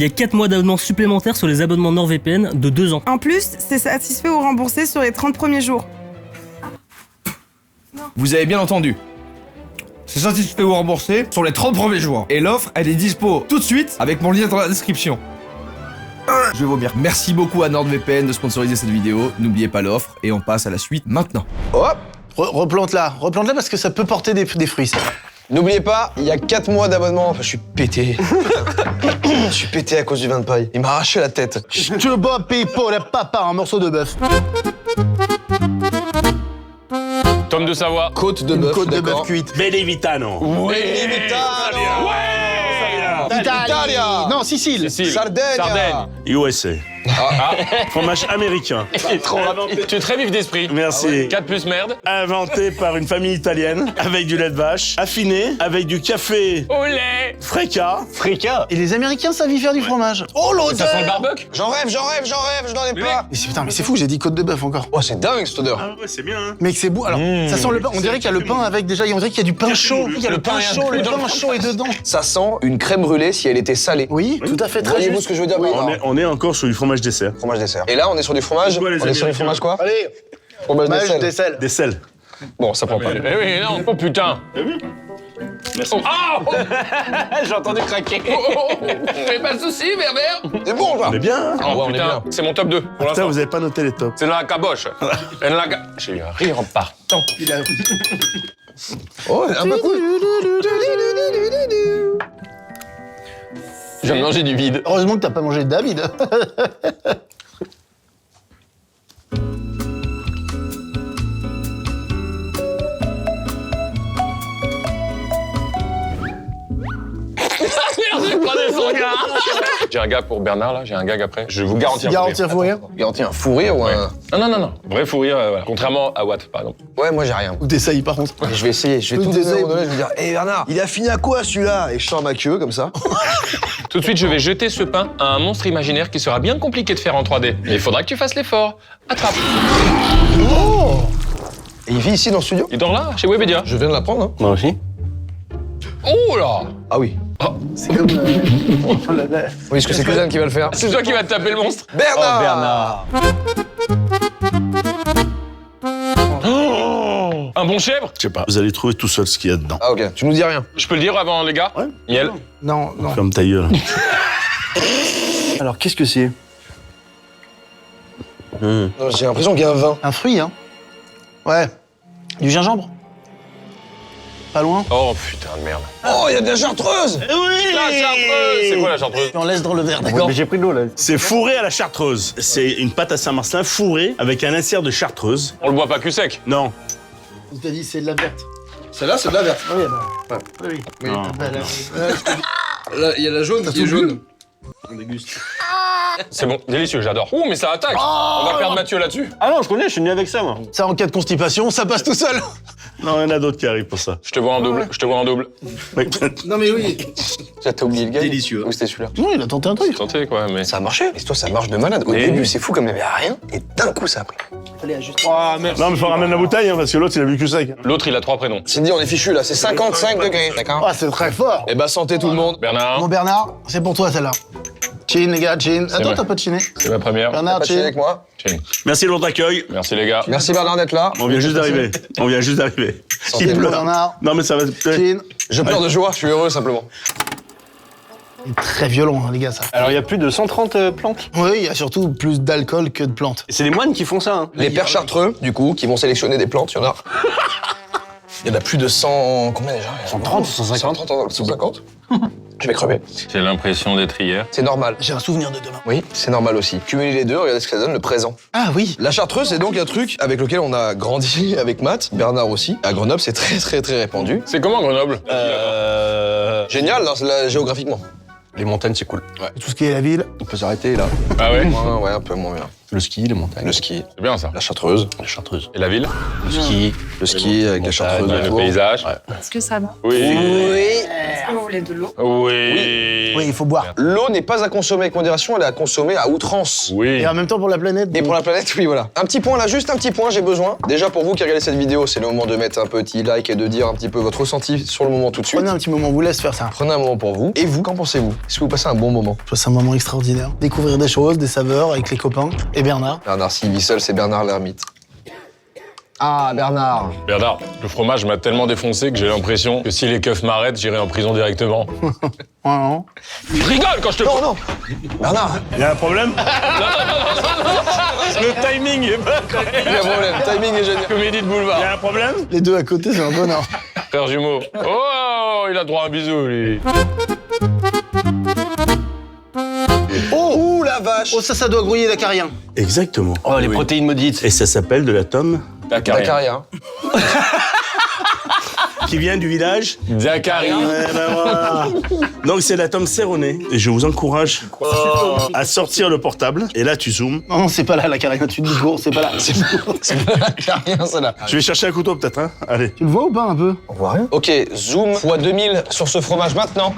y a 4 mois d'abonnement supplémentaires sur les abonnements NordVPN de 2 ans. En plus, c'est satisfait ou remboursé sur les 30 premiers jours. Vous avez bien entendu. C'est satisfait ou remboursé sur les 30 premiers jours. Et l'offre, elle est dispo tout de suite avec mon lien dans la description. Je vais vomir. Merci beaucoup à NordVPN de sponsoriser cette vidéo. N'oubliez pas l'offre et on passe à la suite maintenant. Hop. Replante-la parce que ça peut porter des fruits, ça. N'oubliez pas, il y a 4 mois d'abonnement. Enfin, je suis pété. Je suis pété à cause du vin de paille. Il m'a arraché la tête. Je te bats, Pipo, la papa, un morceau de bœuf. Tome de Savoie. Côte de bœuf. Côte de bœuf cuite. Benevitano. Oui, Italia. Non, Sicile. Sardaigne. USA. Fromage américain. Tu es très vif d'esprit. Merci. 4 plus merde. Inventé par une famille italienne avec du lait de vache, affiné avec du café Au lait. Freca. Et les Américains savent y faire du fromage. Oh, l'odeur. Ça sent le barbecue. J'en rêve, je n'en ai pas. Mais c'est fou, j'ai dit côte de bœuf encore. Oh, c'est dingue cette odeur. Ah ouais, c'est bien, hein. Mec, c'est beau. Alors, ça sent le pain. On dirait qu'il y a le pain avec déjà. On dirait qu'il y a du pain chaud. Il y a le pain chaud, le pain chaud est dedans. Ça sent une crème brûlée si elle était salée. Oui, tout à fait, très Voyez-vous juste. ce que je veux dire par là On est encore sur du fromage dessert. Fromage dessert. Et là, on est sur du fromage. Pourquoi les On est sur du Américains fromage quoi? Allez, Fromage fromage dessert. des sels. Des sels. Bon, ça prend pas. Eh oui, non. Oh putain. Merci. Oh J'ai entendu craquer. Mais pas de soucis, Berbère. C'est bon, quoi. On est bien, hein? Oh, ouais, on est putain, bien. c'est mon top 2 pour Putain, l'instant. vous avez pas noté les tops. C'est dans la caboche. J'ai eu un rire en partant. Oh, un peu cool. Je viens de manger du vide. Heureusement que t'as pas mangé de David. Prenez son gars. J'ai un gag pour Bernard, là. J'ai un gag après. Je vous garantis un Garantir fou fou rire. Garantis un fou rire ou un... Non. Vrai fou rire, voilà. Contrairement à Watt, par exemple. Ouais, moi j'ai rien. Ou t'essayes par contre. Je vais essayer, je vais tout donner à un moment donné, je vais dire, hé Bernard, il a fini à quoi celui-là? Et je sors ma queue comme ça. Tout de suite, je vais jeter ce pain à un monstre imaginaire qui sera bien compliqué de faire en 3D. Mais il faudra que tu fasses l'effort. Attrape. Et il vit ici dans le studio? Il dort là, chez Webedia. Je viens de l'apprendre, hein. Moi aussi. Oh là. Ah oui. C'est comme. Oui, est-ce que c'est Cousin qui va le faire? C'est toi qui vas te taper le monstre. Bernard! Oh, un bon chèvre. Je sais pas. Vous allez trouver tout seul ce qu'il y a dedans. Ah ok, tu nous dis rien. Je peux le dire avant les gars? Ouais. Miel. Non. Ferme ta gueule. Alors, qu'est-ce que c'est? Non, j'ai l'impression qu'il y a un vin. Un fruit, hein. Ouais. Du gingembre. Pas loin. Oh putain de merde. Oh, il y a de la chartreuse! La chartreuse. C'est quoi la chartreuse? On laisse dans le verre, d'accord. Mais j'ai pris de l'eau, là. C'est fourré à la chartreuse. C'est une pâte à Saint-Marcelin fourrée avec un insert de chartreuse. On le boit pas cul sec. Non. On t'a dit c'est de la verte. Celle-là, c'est de la verte. Oui, bah. Oui. Non. Là, il y a la jaune qui est jaune. On déguste. C'est bon, délicieux, j'adore. Ouh, mais ça attaque. On va perdre Mathieu là-dessus. Ah non, je connais, je suis né avec ça, moi. Ça, en cas de constipation, ça passe tout seul. Non, il y en a d'autres qui arrivent pour ça. Je te vois en double. Je te vois en double. Non, mais oui. T'as oublié le gars? Délicieux. Ou c'était celui-là? Non, il a tenté un truc. Tenté quoi, mais. Ça a marché. Et toi, ça marche de malade. Au Mais début, oui. c'est fou comme il n'y avait rien. Et d'un coup, ça a pris. Allez, ajuste. Oh, merci. Non, mais faut ramener la bouteille, hein, parce que l'autre, il a vu que sec. L'autre, il a 3 prénoms. Cindy, on est fichu là. C'est 55 degrés. D'accord? Ah, c'est très fort. Eh bah, santé tout le monde. Bernard, Bon, Bernard, c'est pour toi, celle-là. Chin, les gars, chin. Attends, vrai. t'as pas de chiné. c'est ma première. Bernard, Pas chier chin. avec moi. Chin. Merci de votre accueil. Merci les gars. Merci Bernard d'être là. On vient juste d'arriver. On vient juste d'arriver. Santé, Il pleure. Bernard. Non, mais ça va. Chin. Je pleure de joie, je suis heureux simplement. C'est très violent, hein, les gars, ça. Alors, il y a plus de 130 plantes. Oui, il y a surtout plus d'alcool que de plantes. Et c'est les moines qui font ça, hein. Les pères chartreux, du coup, qui vont sélectionner des plantes, il y en a. Il y en a plus de 100. Combien déjà? 130, 150. 150. Je vais crever. J'ai l'impression d'être hier. C'est normal. J'ai un souvenir de demain. Oui, c'est normal aussi. Cumuler les deux, regardez ce que ça donne, le présent. Ah oui. La chartreuse, c'est donc un truc avec lequel on a grandi avec Matt, Bernard aussi. À Grenoble, c'est très répandu. C'est comment Grenoble? Génial, là, géographiquement. Les montagnes, c'est cool. Tout ce qui est la ville. On peut s'arrêter, là. Ah ouais? Ouais, un peu moins bien. Le ski, les montagnes. Le ski, C'est bien ça. la chartreuse. La chartreuse. Et la ville? Le ski. Le ski avec la chartreuse Le autour. paysage? Est-ce que ça va? Oui. Est-ce que vous voulez de l'eau? Oui. Oui, il faut boire. L'eau n'est pas à consommer avec modération, elle est à consommer à outrance. Oui. Et en même temps, pour la planète. Et pour la planète, oui, voilà. Un petit point là, juste un petit point, j'ai besoin. Déjà pour vous qui regardez cette vidéo, c'est le moment de mettre un petit like et de dire un petit peu votre ressenti sur le moment tout de suite. Prenez un petit moment, on vous laisse faire ça. Prenez un moment pour vous. Et vous, qu'en pensez-vous? Est-ce que vous passez un bon moment? C'est un moment extraordinaire. Découvrir des choses, des saveurs avec les copains. Et Bernard. Bernard, s'il vit seul, c'est Bernard l'ermite. Ah, Bernard. Bernard, le fromage m'a tellement défoncé que j'ai l'impression que si les keufs m'arrêtent, j'irai en prison directement. Non. Je rigole quand je te... Non, non. Bernard, Il y a un problème? Le timing est pas il y a un problème. Timing est génial. comédie de Il y boulevard. a un problème? Les deux à côté, c'est un bonheur. Frère jumeau. Oh, il a droit à un bisou, lui. Oh, ouh, la vache. Oh, ça doit grouiller l'acarien. Exactement. Oh, les protéines maudites. Et ça s'appelle de la tome Dacaria. qui vient du village. Zachary. Ouais, ben voilà. Donc c'est la tome Céronée. Et je vous encourage à sortir le portable. Et là, tu zoomes. Non, c'est pas là l'acarien, tu te dis cours, c'est pas là. C'est pas Dacaria, celle-là. Je vais chercher un couteau peut-être, hein. Allez. Tu le vois ou pas un peu? On voit rien. Ok, zoom x 2000 sur ce fromage maintenant.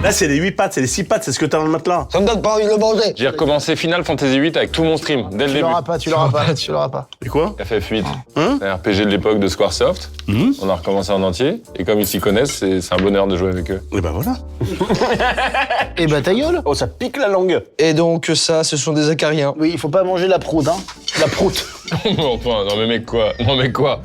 Là, c'est les 8 pattes, c'est les 6 pattes, c'est ce que t'as dans le matelas. Ça me donne pas envie de le manger. J'ai recommencé Final Fantasy VIII avec tout mon stream, dès le Tu début. l'auras pas, tu l'auras pas, tu l'auras pas. Et quoi? FF8, Hein? un RPG de l'époque de Squaresoft. On a recommencé en entier. Et comme ils s'y connaissent, c'est un bonheur de jouer avec eux. Et ben voilà. Et bah ta gueule. Oh, ça pique la langue. Et donc ça, ce sont des acariens. Oui, il faut pas manger la proute, hein. La proute. Enfin, non mais mec quoi? Non mais quoi?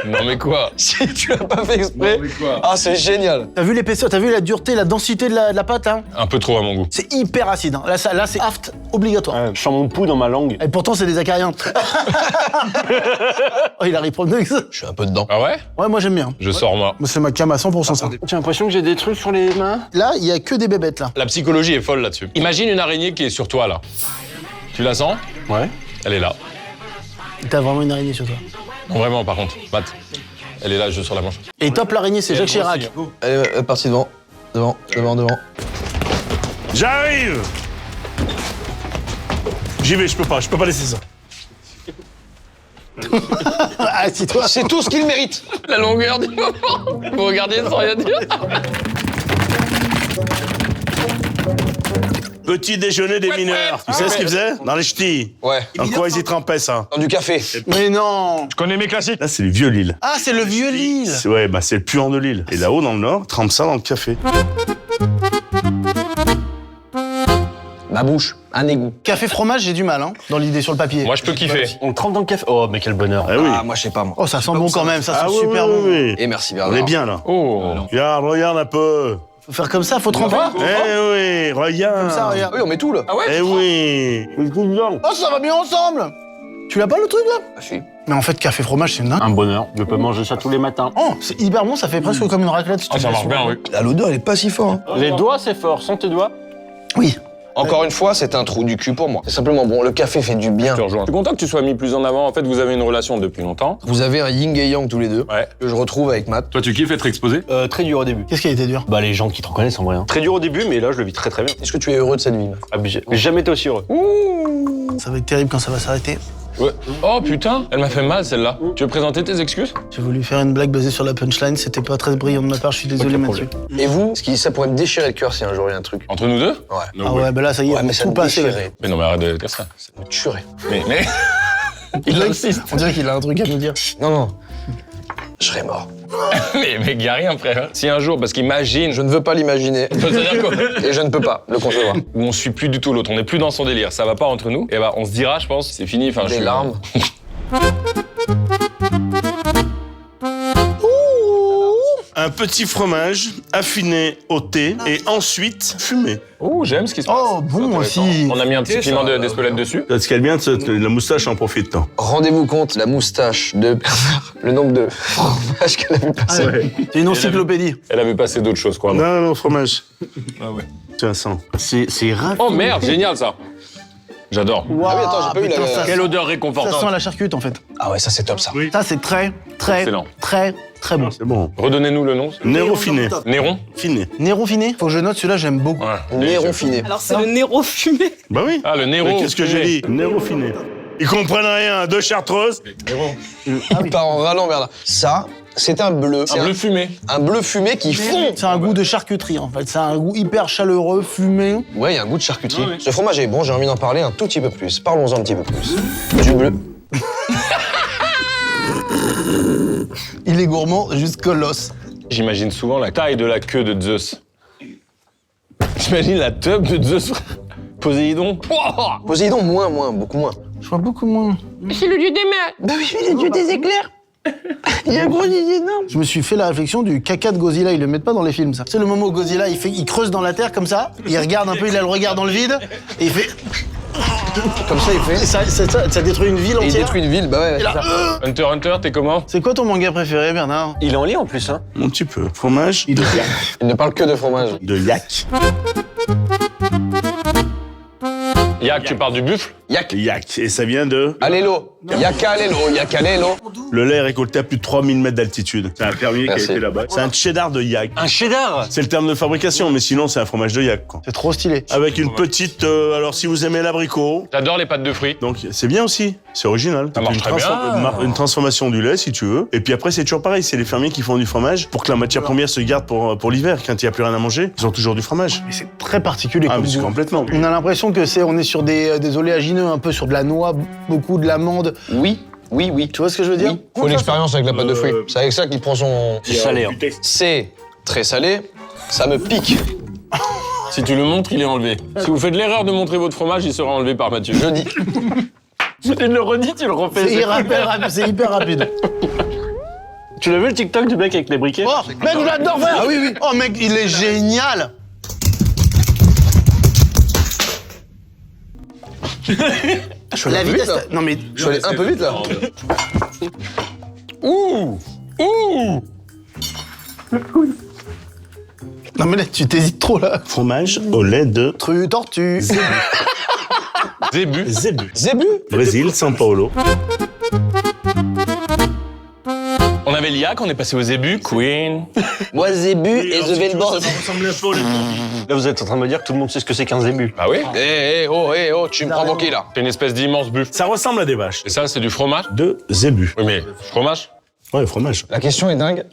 Non mais quoi? Si tu l'as pas fait exprès. Ah, c'est génial. T'as vu l'épaisseur, t'as vu la dureté, la densité de la pâte, hein? Un peu trop à mon goût. C'est hyper acide. Hein. Là c'est aft obligatoire. Je sens mon pouls dans ma langue. Et pourtant, c'est des acariens. Oh, il arrive promener avec ça. Je suis un peu dedans. Ah ouais? Ouais, moi j'aime bien. Je sors moi. Moi, c'est ma cam à 100% ça. J'ai l'impression que j'ai des trucs sur les mains. Là, il y a que des bébêtes là. La psychologie est folle là-dessus. Imagine une araignée qui est sur toi là. Tu la sens? Ouais. Elle est là. T'as vraiment une araignée sur toi. Non vraiment par contre, Matt. Elle est là, juste sur la manche. Et top l'araignée, c'est Jacques Chirac. Allez, parti devant. Devant. J'arrive. J'y vais, je peux pas laisser ça. Ah, si toi. C'est tout ce qu'il mérite. La longueur du moment. Vous regardez sans rien dire. Petit déjeuner des mineurs. Tu sais ce qu'ils faisaient? Dans les ch'tis. Ouais. Dans quoi ils y trempaient ça? Dans du café. Mais non. Je connais mes classiques. Là, c'est les vieux Lille. Ah, c'est le vieux Lille. Ouais, bah c'est le puant de Lille. Et là-haut, dans le nord, trempe ça dans le café. Ma bouche, un égout. Café fromage, j'ai du mal, hein, dans l'idée sur le papier. Moi je peux kiffer. On trempe dans le café. Oh, mais quel bonheur. Ah oui. Ah, moi je sais pas moi. Oh, ça sent bon quand même, ça sent oui, super oui, bon. oui. Et merci On Bernard. est bien là. Oh. Regarde un peu. Faut faire comme ça, faut tremper. Eh oui, regarde. Comme ça, regarde. Oui, on met tout là. Ah ouais? Eh oui. Oh, ça va bien ensemble. Tu l'as pas le truc là? Ah si. Mais en fait, café fromage, c'est une dingue. Un bonheur. Je peux manger ça tous les matins. Oh, c'est hyper bon, ça fait presque comme une raclette. Si tu Ah, ça fais marche bien, oui. Là, l'odeur, elle est pas si forte. Hein. Les doigts, c'est fort. Sens tes doigts. Oui. Encore une fois, c'est un trou du cul pour moi. C'est simplement bon, le café fait du bien. Je te rejoins. Je suis content que tu sois mis plus en avant. En fait, vous avez une relation depuis longtemps. Vous avez un yin et yang tous les deux. Ouais. Que je retrouve avec Matt. Toi, tu kiffes être exposé? Très dur au début. Qu'est-ce qui a été dur? Bah, les gens qui te reconnaissent en vrai. Très dur au début, mais là, je le vis très très bien. Est-ce que tu es heureux de cette vie, Matt? Ah, mais j'ai jamais été aussi heureux. Ça va être terrible quand ça va s'arrêter. Ouais. Oh putain, elle m'a fait mal celle-là. Tu veux présenter tes excuses? J'ai voulu faire une blague basée sur la punchline, c'était pas très brillant de ma part, je suis désolé Mathieu. Et vous, ça pourrait me déchirer le cœur si un jour il y a un truc. Entre nous deux? Ouais. Ah ouais, bah là ça y est, Ouais, on mais a ça tout me passé. déchirait. Mais non, mais arrête de dire ça. Ça me tuerait. Mais... Il insiste. On dirait qu'il a un truc à nous dire. Non. Je serais mort. mais mec, y a rien, frère. Si un jour, parce qu'imagine... Je ne veux pas l'imaginer. C'est-à-dire quoi? Et je ne peux pas le concevoir. Où on suit plus du tout l'autre, on n'est plus dans son délire, ça va pas entre nous, et bah on se dira, je pense, c'est fini, enfin Des larmes. Un petit fromage affiné au thé et ensuite fumé. Oh, j'aime ce qui se passe. Oh, bon C'est intéressant. aussi. On a mis un petit piment d'Espelette dessus. Ce qu'elle vient, la moustache en profite. Rendez-vous compte, la moustache de le nombre de fromages qu'elle a vu passer. C'est une encyclopédie. Elle avait passé d'autres choses, quoi. Non, fromage. Ah ouais. Tu as ça. C'est raffiné. Oh merde, génial ça. J'adore. Waouh, Ah oui, attends, j'ai pas eu la- putain, ça Quelle sent- odeur Ça sent réconfortante. la charcute en fait. Ah ouais, ça c'est top ça. Ça c'est très Excellent. bon. C'est bon. Redonnez-nous le nom. Néro finé. Néron. Finé. Néron finé, faut que je note celui-là, j'aime beaucoup. Ouais. Néron finé. Alors c'est le Néro fumé. Bah oui. Ah, le Néro. Mais qu'est-ce que j'ai dit? Néro finé. Ils comprennent rien, deux chartreuses. Il part en râlant, Bernard. Ça, c'est un bleu. C'est Un bleu fumé. un bleu fumé qui fond. C'est un goût de charcuterie en fait, c'est un goût hyper chaleureux, fumé. Ouais, il y a un goût de charcuterie. Ouais, ouais. Ce fromage est bon, j'ai envie d'en parler un tout petit peu plus. Parlons-en un petit peu plus. Du bleu. Il est gourmand jusqu'au l'os. J'imagine souvent la taille de la queue de Zeus. J'imagine la teub de Zeus. Poséidon. Ouah. Poséidon, beaucoup moins. Je vois beaucoup moins. C'est le dieu des mers. Bah oui, le dieu des éclairs. Il y a un gros dieu énorme. Je me suis fait la réflexion du caca de Godzilla, ils le mettent pas dans les films ça. C'est le moment où Godzilla il creuse dans la terre comme ça, il regarde un peu, il a le regard dans le vide, et il fait... Comme ça, il fait. Et ça détruit une ville Et il entière. détruit une ville, bah ouais. Et là, Hunter, t'es comment? c'est quoi ton manga préféré Bernard? Il est en lit en plus, hein. Un petit peu. Fromage de yak. Il ne parle que de fromage. De yak. Yak, tu parles du buffle? Yak. Yak. Et ça vient de... Allélo. Yaka allélo, yaka allélo. Le lait est récolté à plus de 3000 mètres d'altitude. C'est un fermier qui Merci. a été là-bas. C'est un cheddar de yak. Un cheddar. C'est le terme de fabrication, mais sinon c'est un fromage de yak, quoi. C'est trop stylé. Avec une petite... alors si vous aimez l'abricot, J'adore les pâtes de fruits. donc c'est bien aussi. C'est original. Ça marche Une très bien. une transformation du lait, si tu veux. Et puis après, c'est toujours pareil. C'est les fermiers qui font du fromage pour que la matière première se garde pour l'hiver. Quand il n'y a plus rien à manger, ils ont toujours du fromage. Mais c'est très particulier Ah, comme mais c'est goût. complètement. On a l'impression que on est sur des oléagineux, un peu sur de la noix, beaucoup de l'amande. Oui. Tu vois ce que je veux dire? Faut l'expérience avec la pâte de fruits. C'est avec ça qu'il prend son. C'est salé, hein. C'est très salé. Ça me pique. Si tu le montres, il est enlevé. Si vous faites l'erreur de montrer votre fromage, il sera enlevé par Mathieu. Je dis. Tu le redis, tu le refais. C'est hyper rapide. Tu l'as vu le TikTok du mec avec les briquets? Oh, mec, j'adore faire. Ah oui, oui. Oh, mec, il est génial. Je suis allé un peu vite, là. Non, mais. Je suis allé un peu vite, là. Ouh! Ouh! Non, mais là, tu t'hésites trop, là. Fromage au lait de Tortue. Zébu. Zébu. Zébu? Brésil, São Paulo. On avait l'IAC, on est passé au Zébu. Queen. Moi, Zébu et The Velbord. Là, vous êtes en train de me dire que tout le monde sait ce que c'est qu'un zébu. Bah oui. Eh, oh, tu me prends pour qui, là? C'est une espèce d'immense buff. Ça ressemble à des vaches. Et ça, c'est du fromage? De zébu. Oui, mais fromage? Ouais, fromage. La question est dingue.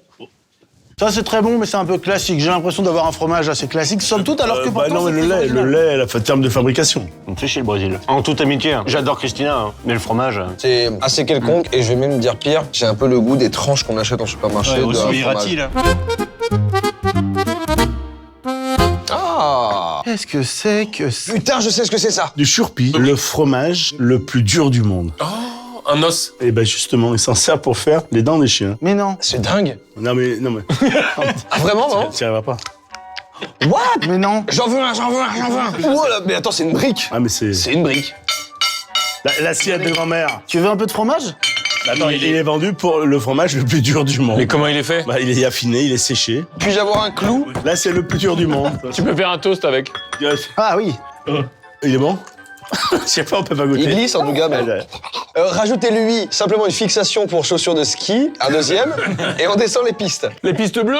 Ça, c'est très bon, mais c'est un peu classique. J'ai l'impression d'avoir un fromage assez classique, somme toute, alors que Bah pourtant, non, mais c'est très original. le lait, la terme de fabrication. On me fait chier le Brésil. En toute amitié, hein. J'adore Christina, hein. Mais le fromage. C'est assez quelconque, et je vais même dire pire, j'ai un peu le goût des tranches qu'on achète en supermarché de aussi un Irati, fromage. là. Ah! Qu'est-ce que c'est que... Putain, je sais ce que c'est ça! Du churpi, le fromage le plus dur du monde. Un os. Et ben justement, il s'en sert pour faire les dents des chiens. Mais non. C'est dingue! Non mais... Ah, vraiment, non? T'y arriveras pas. What? Mais non. J'en veux un! Oh là, mais attends, c'est une brique! Ah mais c'est... C'est une brique. L'assiette de grand-mère. Tu veux un peu de fromage? Attends, il est vendu pour le fromage le plus dur du monde. Mais comment il est fait? Bah, il est affiné, il est séché. Puis-je avoir un clou? Là, c'est le plus dur du monde. Tu peux faire un toast avec. Ah oui. Il est bon? Je sais pas, on peut pas goûter. Il glisse en tout cas, mais... Rajoutez-lui simplement une fixation pour chaussures de ski, un deuxième, et on descend les pistes. Les pistes bleues?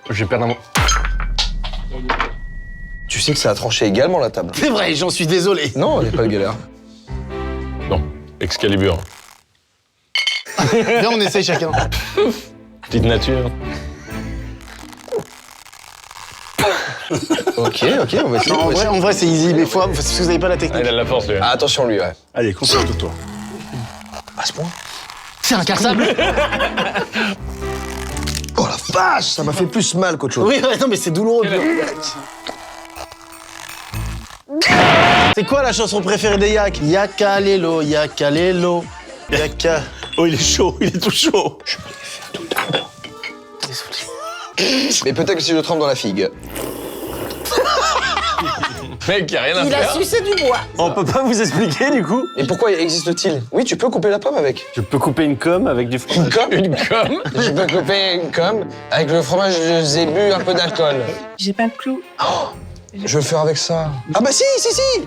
Je vais perdre un mot. Tu sais que ça a tranché également la table. C'est vrai, j'en suis désolé. Non, il n'y a pas de galère. Non. Excalibur. Viens, on essaye chacun. Petite nature. Ok, on va essayer. Non, en vrai, c'est easy, mais faut, parce que vous n'avez pas la technique. Ah, il a de la force, lui. Ah, attention lui, ouais. Allez, concentre-toi. À ce point. C'est incassable. Oh la vache, ça m'a fait plus mal qu'autre chose. Oui, ouais, non, mais c'est douloureux. C'est quoi la chanson préférée des Yak? Yakalelo, Yakalelo, Yaka... Oh, il est chaud, il est tout chaud. Mais peut-être que si je trempe dans la figue. Mec, y a rien à Il a faire. sucé du bois. On peut pas vous expliquer, du coup? Et pourquoi existe-t-il? Oui, tu peux couper la pomme avec. Je peux couper une com avec du fromage. Une com? Je peux couper une com avec le fromage de zébu, un peu d'alcool. J'ai pas le clou. Je vais le faire avec ça. Ah bah si!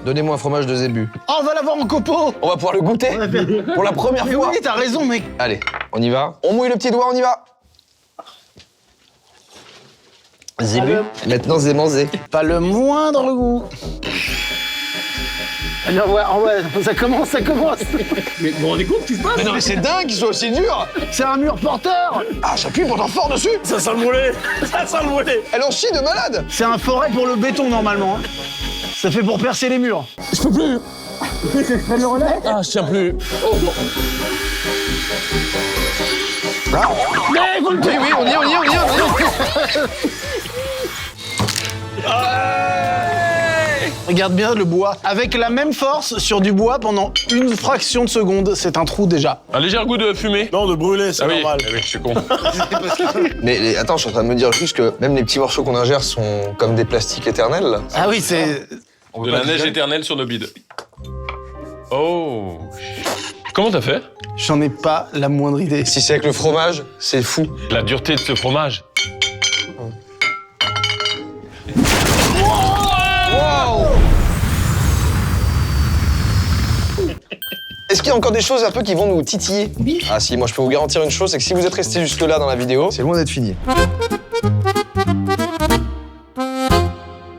Donnez-moi un fromage de zébu. Oh, on va l'avoir en copeaux. On va pouvoir le goûter pour la première Mais fois. oui, t'as raison, mec. Allez, on y va. On mouille le petit doigt, on y va. Zébu. Maintenant, zémanzé. Pas le moindre goût. Non, ouais, ça commence. Mais vous vous rendez compte ce qui se passe? Mais non, mais c'est dingue qu'il soit aussi dur. C'est un mur porteur. Ah, j'appuie pourtant fort dessus. Ça sent le brûlé. Ça sent le brûlé. Elle en chie de malade. C'est un forêt pour le béton, normalement. Hein. Ça fait pour percer les murs. Je peux plus. Le relais. Ah, je tiens plus. Mais vous le Oui, on y est. Regarde bien le bois. Avec la même force sur du bois pendant une fraction de seconde, c'est un trou déjà. Un léger goût de fumée. Non, de brûlé, c'est Ah oui, normal. ah oui, je suis con. Mais attends, je suis en train de me dire juste que même les petits morceaux qu'on ingère sont comme des plastiques éternels. Là. Ah oui, c'est... De la neige éternelle sur nos bides. Oh. Comment t'as fait? J'en ai pas la moindre idée. Si c'est avec le fromage, c'est fou. La dureté de ce fromage. Est-ce qu'il y a encore des choses un peu qui vont nous titiller? Oui. Ah si, moi je peux vous garantir une chose, c'est que si vous êtes resté jusque-là dans la vidéo, c'est loin d'être fini.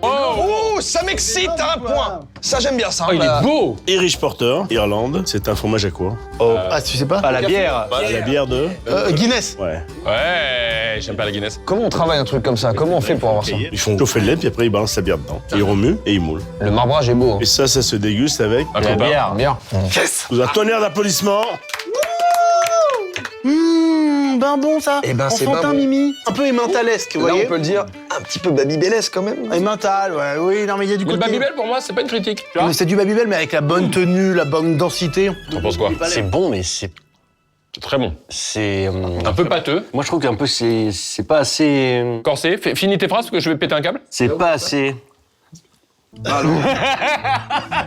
Oh, ça m'excite à un point. Ça j'aime bien ça. Oh, il est beau. Irish Porter, Irlande, c'est un fromage à quoi? Oh, Ah, tu sais pas? À la bière. la bière de... Guinness. Ouais. Ouais, j'aime pas la Guinness. Comment on travaille un truc comme ça? Comment on fait pour avoir ça? Ils font chauffer le lait, puis après ils balancent la bière dedans. Ils remuent et ils moulent. Le marbrage est beau. Hein. Et ça se déguste avec... Un copain. Bien. Yes! Sous un tonnerre d'applaudissements. Ben bon ça. Eh ben, c'est Enfantin ben bon. Mimi. Un peu émentalesque, vous Là voyez. on peut le dire, un petit peu babybellesque quand même. Emmental, ouais, oui, non mais il y a du Mais le côté... Babybel, pour moi, c'est pas une critique. Tu vois? Mais c'est du Babybel, mais avec la bonne tenue, la bonne densité. T'en penses quoi? C'est bon, mais c'est C'est très bon. C'est... Un peu pâteux. Moi, je trouve qu'un peu, c'est pas assez... Corsé. Finis tes phrases parce que je vais péter un câble. C'est pas assez... Non,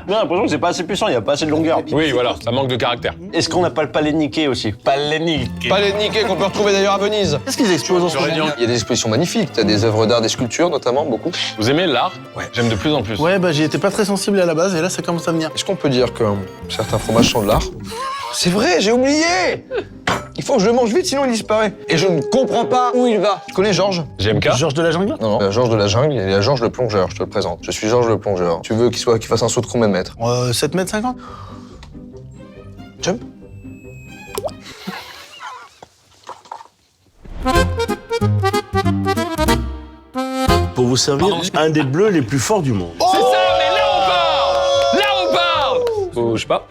l'impression que c'est pas assez puissant, il y a pas assez de longueur. Oui, voilà, ça manque de caractère. Est-ce qu'on n'a pas le palais niqué aussi? Palais niqué. Palais de Niquet qu'on peut retrouver d'ailleurs à Venise. Qu'est-ce qu'ils exposent en ce moment? Il y a des expositions magnifiques, t'as des œuvres d'art, des sculptures notamment, beaucoup. Vous aimez l'art? Ouais. J'aime de plus en plus. Ouais, bah j'y étais pas très sensible à la base et là ça commence à venir. Est-ce qu'on peut dire que certains fromages sont de l'art? C'est vrai, j'ai oublié. Il faut que je le mange vite, sinon il disparaît. Et je ne comprends pas où il va. Tu connais Georges? GMK? Georges de la jungle? Non, non. Georges de la jungle, il y a Georges le plongeur, je te le présente. Je suis Georges le plongeur. Tu veux qu'il fasse un saut de combien de mètres? 7 mètres 50. Jump. Pour vous servir, un des bleus les plus forts du monde. C'est ça, mais là on part! Là on part! Oh, je sais pas.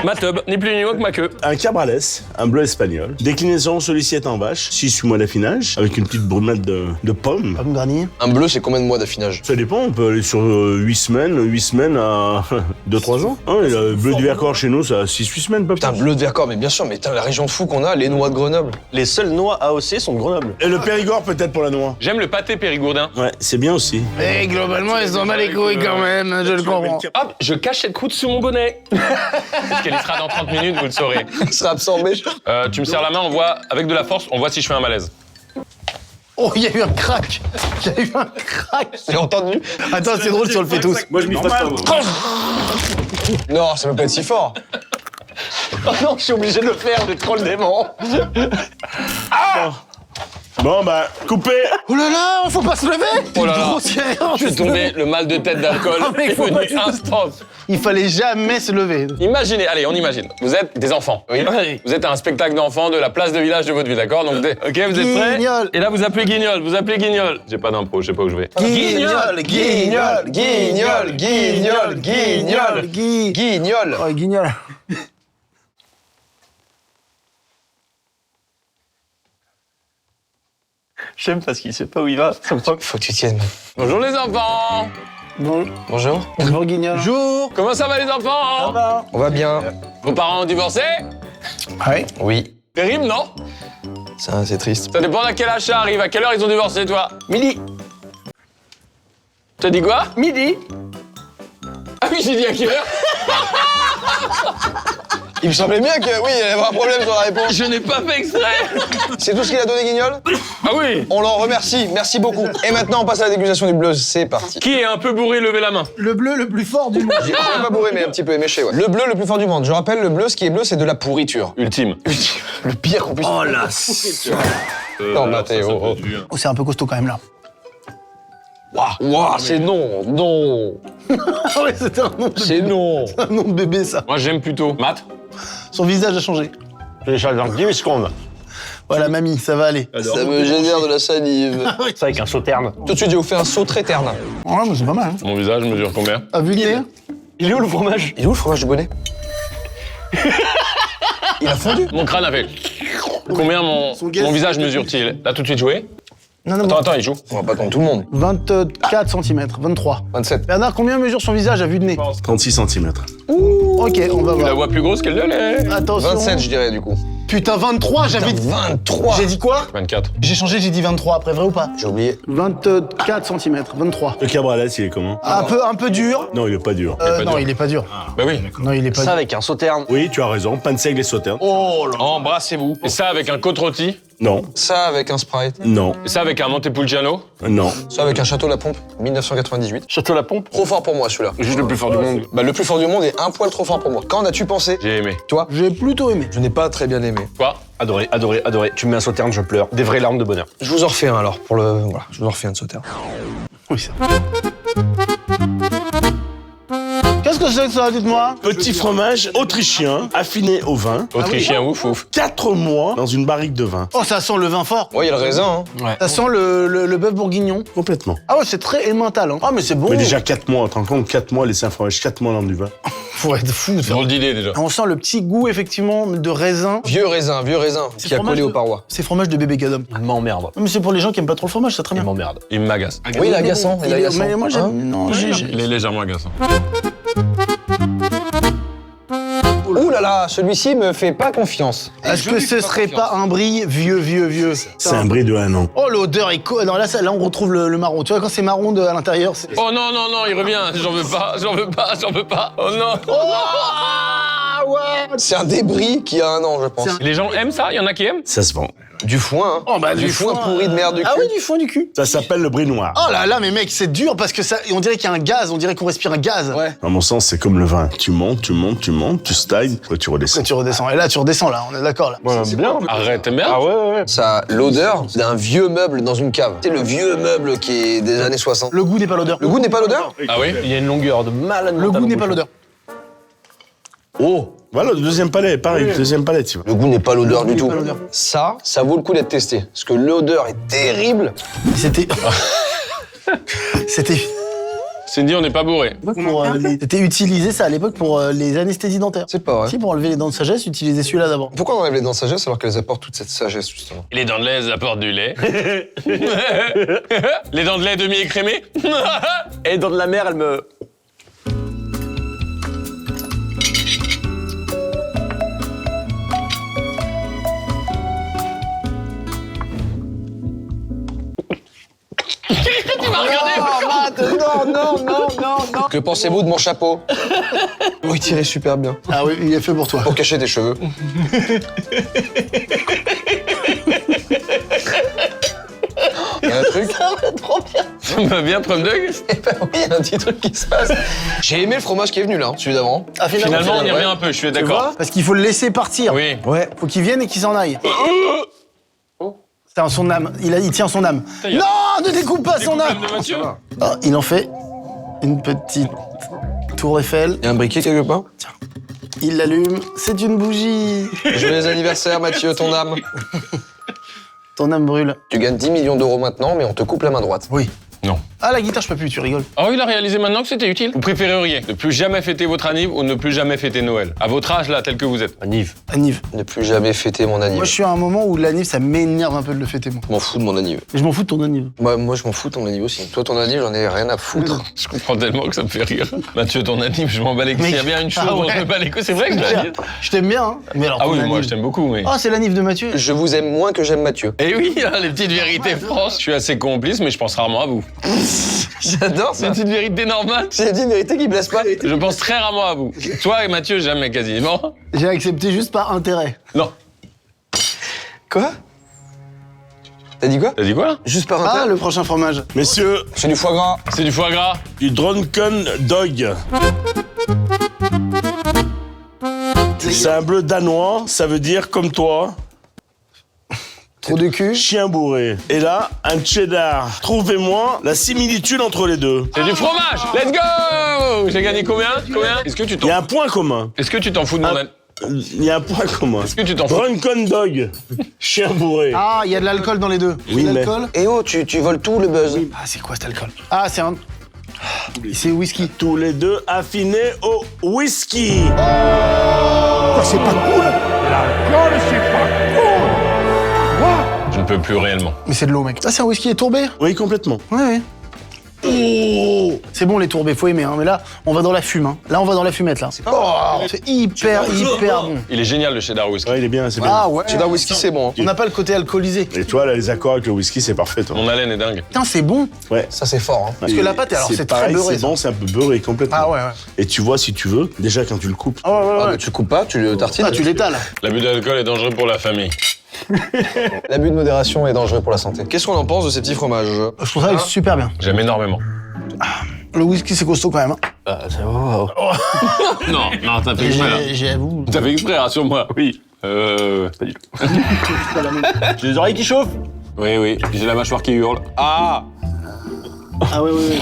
Ma tub, ni plus ni moins que ma queue. Un cabrales, un bleu espagnol. Déclinaison, celui-ci est en vache, 6-8 mois d'affinage, avec une petite brumade de pommes. Pomme garnie. Un bleu, c'est combien de mois d'affinage? Ça dépend, on peut aller sur 8 semaines à 2-3 ans. Hein, et le bleu du Vercors chez nous, ça a 6-8 semaines, pas plus. Putain, bleu de Vercors, mais bien sûr, mais putain, la région de fou qu'on a, les noix de Grenoble. Les seules noix AOC sont de Grenoble. Et le Périgord peut-être pour la noix. J'aime le pâté périgourdin. Ouais, c'est bien aussi. Et globalement, ils sont mal les couilles quand même, je le comprends. Hop, je cache cette croûte sous mon bonnet. Parce qu'elle y sera dans 30 minutes, vous le saurez. Il sera absorbé. Tu me serres la main, on voit, avec de la force, on voit si je fais un malaise. Oh, il y a eu un crack. Il y a eu un crack. J'ai entendu. Attends, c'est drôle si on le fait tous. Moi, je m'y fasse pas. Non, ça peut pas être si fort. Oh non, je suis obligé de le faire, j'ai trop le démon. Bon, bah, coupez. Oh là là, faut pas se lever. Oh là là. Grossière. Je suis tombé, le mal de tête d'alcool Ah, mais est faut venu pas- instant. Il fallait jamais se lever. Imaginez, allez, on imagine. Vous êtes des enfants. Oui. Vous êtes à un spectacle d'enfants de la place de village de votre ville, d'accord? Donc, ok, vous êtes prêts? Guignol. Et là, vous appelez Guignol, vous appelez Guignol. J'ai pas d'impro, je sais pas où je vais. Guignol, guignol, guignol, guignol, guignol, guignol. Oh, guignol. J'aime parce qu'il sait pas où il va. Faut que tu tiennes. Bonjour les enfants. Bonjour. Bonjour, guignol. Bonjour. Comment ça va les enfants? On va bien. Vos parents ont divorcé? Ouais. Oui. Terrible, non? Ça, c'est triste. Ça dépend à quel âge ça arrive. À quelle heure ils ont divorcé, toi? Midi. T'as dit quoi? Midi. Ah oui, j'ai dit à quelle heure? Il me semblait bien que, oui, il y avait un problème sur la réponse. Je n'ai pas fait exprès. C'est tout ce qu'il a donné, Guignol? Ah oui. On l'en remercie, merci beaucoup. Et maintenant, on passe à la dégustation du bleu, c'est parti. Qui est un peu bourré, levez la main. Le bleu le plus fort du monde. J'ai quand même pas bourré, mais un petit peu éméché, ouais. Le bleu le plus fort du monde. Je rappelle, le bleu, ce qui est bleu, c'est de la pourriture. Ultime. Le pire qu'on puisse. Oh la Non, Mathéo. Oh, c'est un peu costaud quand même là. Waouh, c'est non, non. Ah ouais, c'était un nom de C'est non. un nom de bébé ça. Moi, j'aime plutôt. Matt? Son visage a changé. Je les charge dans 10 secondes. Voilà, mamie, ça va aller. Ça me génère de la salive. C'est avec un sauterne. Tout de suite, j'ai vous fait un saut très terne. Oh, mais c'est pas mal. Hein. Mon visage mesure combien? À vue de nez. Il est où le fromage? Il est où le fromage du bonnet? Il a fondu. Mon crâne a fait. Combien mon visage mesure-t-il? Là, tout de suite joué? Non, Attends, il joue. On va pas compter tout le monde. 24 cm, 23. 27. Bernard, combien mesure son visage à vue de nez? 36 cm. Ok, on va Tu la voir. vois plus grosse qu'elle ne l'est. Attention. 27, je dirais, du coup. Putain, 23, j'avais dit. 23. J'ai dit quoi? 24. J'ai changé, j'ai dit 23 après, vrai ou pas? J'ai oublié. 24 cm, 23. Le cabrales, il est comment? Un peu dur. Non, il est pas dur. Non, il est pas dur. Bah oui. Non, il est pas Ça dur. avec un sauterne. Oui, tu as raison. Pain de seigle et sauterne. Oh là. Embrassez-vous. Et ça avec un côte rôti. Non, Ça avec un Sprite. non, Et ça avec un Montepulciano. non. Ça avec un Château La Pompe, 1998. Château la pompe. Trop fort pour moi, celui-là. Juste le plus fort du monde. Bah, le plus fort du monde est un poil trop fort pour moi. Quand as-tu pensé? J'ai aimé. Toi? J'ai plutôt aimé. Je n'ai pas très bien aimé. Quoi? Adoré, adoré, adoré. Tu me mets un sauterne, je pleure. Des vraies larmes de bonheur. Je vous en refais un alors, pour le. Voilà, je vous en refais un de sauter. Oui, ça. Qu'est-ce que c'est que ça, dites-moi? Petit fromage autrichien, affiné au vin. Autrichien, ouf, ouf. 4 mois dans une barrique de vin. Oh, ça sent le vin fort. Ouais, il y a le raisin, hein. Ça sent le bœuf bourguignon. Complètement. Ah ouais, c'est très émental. Hein. Ah, mais c'est bon. Mais déjà 4 mois, tu te rends compte, 4 mois, laisser un fromage 4 mois dans du vin. Faut être fou. de faire- Drôle d'idée déjà. On sent le petit goût, effectivement, de raisin. Vieux raisin, qui a fromage collé de- aux parois. C'est fromage de bébé Gadom. Il m'emmerde. Non, mais c'est pour les gens qui aiment pas trop le fromage, c'est très Il bien. m'emmerde. Il m'agace. Oui, il est agaçant, il est agaçant. Mais moi, j'aime. Hein? Non, j'ai. Il est légèrement agaçant. Ouh là là là, celui-ci me fait pas confiance. Est-ce que ce serait pas un brie vieux? C'est un bris de 1 an. Oh, l'odeur est non, là, on retrouve le marron. Tu vois, quand c'est marron à l'intérieur, c'est... Oh non, non, non, il revient. J'en veux pas, j'en veux pas, j'en veux pas. Oh non. Ah, ouais. C'est un débris qui a 1 an, je pense. Les gens aiment ça? Il y en a qui aiment? Ça se vend. Du foin, hein. Oh, bah, du foin pourri de merde du cul. Ah oui, du foin du cul. Ça s'appelle le bris noir. Oh là là, mais mec, c'est dur parce que ça, on dirait qu'il y a un gaz, on dirait qu'on respire un gaz. Ouais. À mon sens, c'est comme le vin. Tu montes, tu stagnes, après tu redescends. Après, tu redescends. Et là, tu redescends, là, on est d'accord, là. C'est bien. Arrête, t'aimes bien? Ah ouais. Ça a l'odeur d'un vieux meuble dans une cave. C'est le vieux meuble qui est des années 60. Le goût n'est pas l'odeur. Le goût n'est pas l'odeur? Ah oui? Il y a une longueur de malade. Le goût n'est pas l'odeur. Oh, voilà, le deuxième palais, pareil, le deuxième palais, tu vois. Le goût n'est pas l'odeur du tout. pas l'odeur. Ça vaut le coup d'être testé. Parce que l'odeur est terrible. C'était... C'était... Cindy, on n'est pas bourré. C'était utilisé, ça, à l'époque, pour les anesthésies dentaires. C'est pas vrai. Si, pour enlever les dents de sagesse, utilisez celui-là d'abord. Pourquoi on enlève les dents de sagesse alors qu'elles apportent toute cette sagesse, justement? Les dents de lait, elles apportent du lait. Les dents de lait demi-écrémées. Et dans de la mer, elle me... Tu m'as regardé. Non. Que pensez-vous de mon chapeau? Oh, il tirait super bien. Ah oui, il est fait pour toi. Pour cacher tes cheveux. Il y a un truc. Ça va trop bien. Ça va bien, Prom Dog? Eh ben oui, il y a un petit truc qui se passe. J'ai aimé le fromage qui est venu là, celui d'avant. Ah, Finalement, on y revient un peu, je suis Tu d'accord. vois? Parce qu'il faut le laisser partir. Oui. Ouais. Faut qu'il vienne et qu'il s'en aille. C'est en son âme. Il tient son âme. y a- Non, ne découpe pas son âme. de Mathieu. Oh, il en fait une petite tour Eiffel. Il y a un briquet quelque part? Il l'allume. C'est une bougie. Joyeux anniversaire, Mathieu, ton âme. Ton âme brûle. Tu gagnes 10 millions d'euros maintenant, mais on te coupe la main droite. Oui. Non. Ah, la guitare, je peux plus, tu rigoles. Oh, il a réalisé maintenant que c'était utile. Vous préféreriez ne plus jamais fêter votre anniv ou ne plus jamais fêter Noël? À votre âge, là, tel que vous êtes. Anniv. Anniv. Ne plus jamais fêter mon anniv. Moi, je suis à un moment où l'anniv, ça m'énerve un peu de le fêter, moi. Je m'en fous de mon anniv. Mais je m'en fous de ton anniv. Moi, je m'en fous de ton anniv aussi. Toi, ton anniv, j'en ai rien à foutre. Je comprends tellement que ça me fait rire. Mathieu, ton anniv, je m'en bats les couilles. Mec. S'il y a bien une chose Ah dont ouais. je me bats les couilles, c'est vrai que je dois dire. Je t'aime bien, hein. Mais alors, Ah ton oui, moi, anniv. je t'aime beaucoup, mais... Oh, c'est l'anniv de Mathieu. Je vous aime moins que j'aime Mathieu. Eh oui, hein, les petites vérités France. Je suis assez complice, mais je pense rarement à vous. J'adore C'est une petite vérité normale. C'est dit une vérité qui blesse pas. Je pense très rarement à vous. Toi et Mathieu, jamais quasiment. J'ai accepté juste par intérêt. Non. Quoi? T'as dit quoi? T'as dit quoi? Juste par Ah, intérêt. le prochain fromage. Messieurs, C'est du foie gras. C'est du foie gras. du Drunken Dog. C'est un bleu danois, ça veut dire comme toi, Trop de cul. chien bourré. Et là, un cheddar. Trouvez-moi la similitude entre les deux. C'est du fromage. Let's go. J'ai gagné combien? Est-ce que tu Il t'en... y a un point commun. Est-ce que tu t'en fous de mon... Il y a un point commun. Est-ce que tu t'en fous? Drunken Dog, chien bourré. Ah, il y a de l'alcool dans les deux. Oui, de mais- l'alcool. Et oh, tu voles tout le buzz. Ah, c'est quoi cet alcool? Ah, c'est un... C'est whisky. Tous les deux affinés au whisky. Oh, c'est pas cool. Je ne peux plus réellement. Mais c'est de l'eau, mec. Ah, c'est un whisky tourbé? Oui, complètement. Ouais, ouais. Oh, c'est bon les tourbés, faut aimer, hein. Mais là, on va dans la fume, hein. Là, on va dans la fumette, là. Oh, c'est hyper bon. Il est génial le cheddar whisky. Ouais, il est bien, c'est bien. Ah ouais. Cheddar whisky, c'est bon. hein. On n'a pas le côté alcoolisé. Et toi, là, les accords avec le whisky, c'est parfait, toi. Mon haleine est dingue. Putain, c'est bon. Ouais. Ça, c'est fort. Hein. Parce que la pâte, alors, c'est très pareil, beurré, C'est ça. bon, c'est un peu beurré, complètement. Ah ouais, ouais. Et tu vois, si tu veux, déjà quand tu le coupes, Ah ouais, ouais, Ah, ouais. bah, tu coupes pas, tu le tartines. Ah, tu l'étales. L'abus d'alcool est dangereux pour la famille. L'abus de modération est dangereux pour la santé. Qu'est-ce qu'on en pense de ces petits fromages? Je trouve ça super bien. J'aime énormément. Le whisky, c'est costaud quand même, hein. Non, non, t'as fait exprès, là. J'avoue. T'as fait exprès, rassure-moi. Oui. Pas du tout. J'ai les oreilles qui chauffent. Oui, oui. Puis j'ai la mâchoire qui hurle. Ah! Ah ouais, ouais, ouais.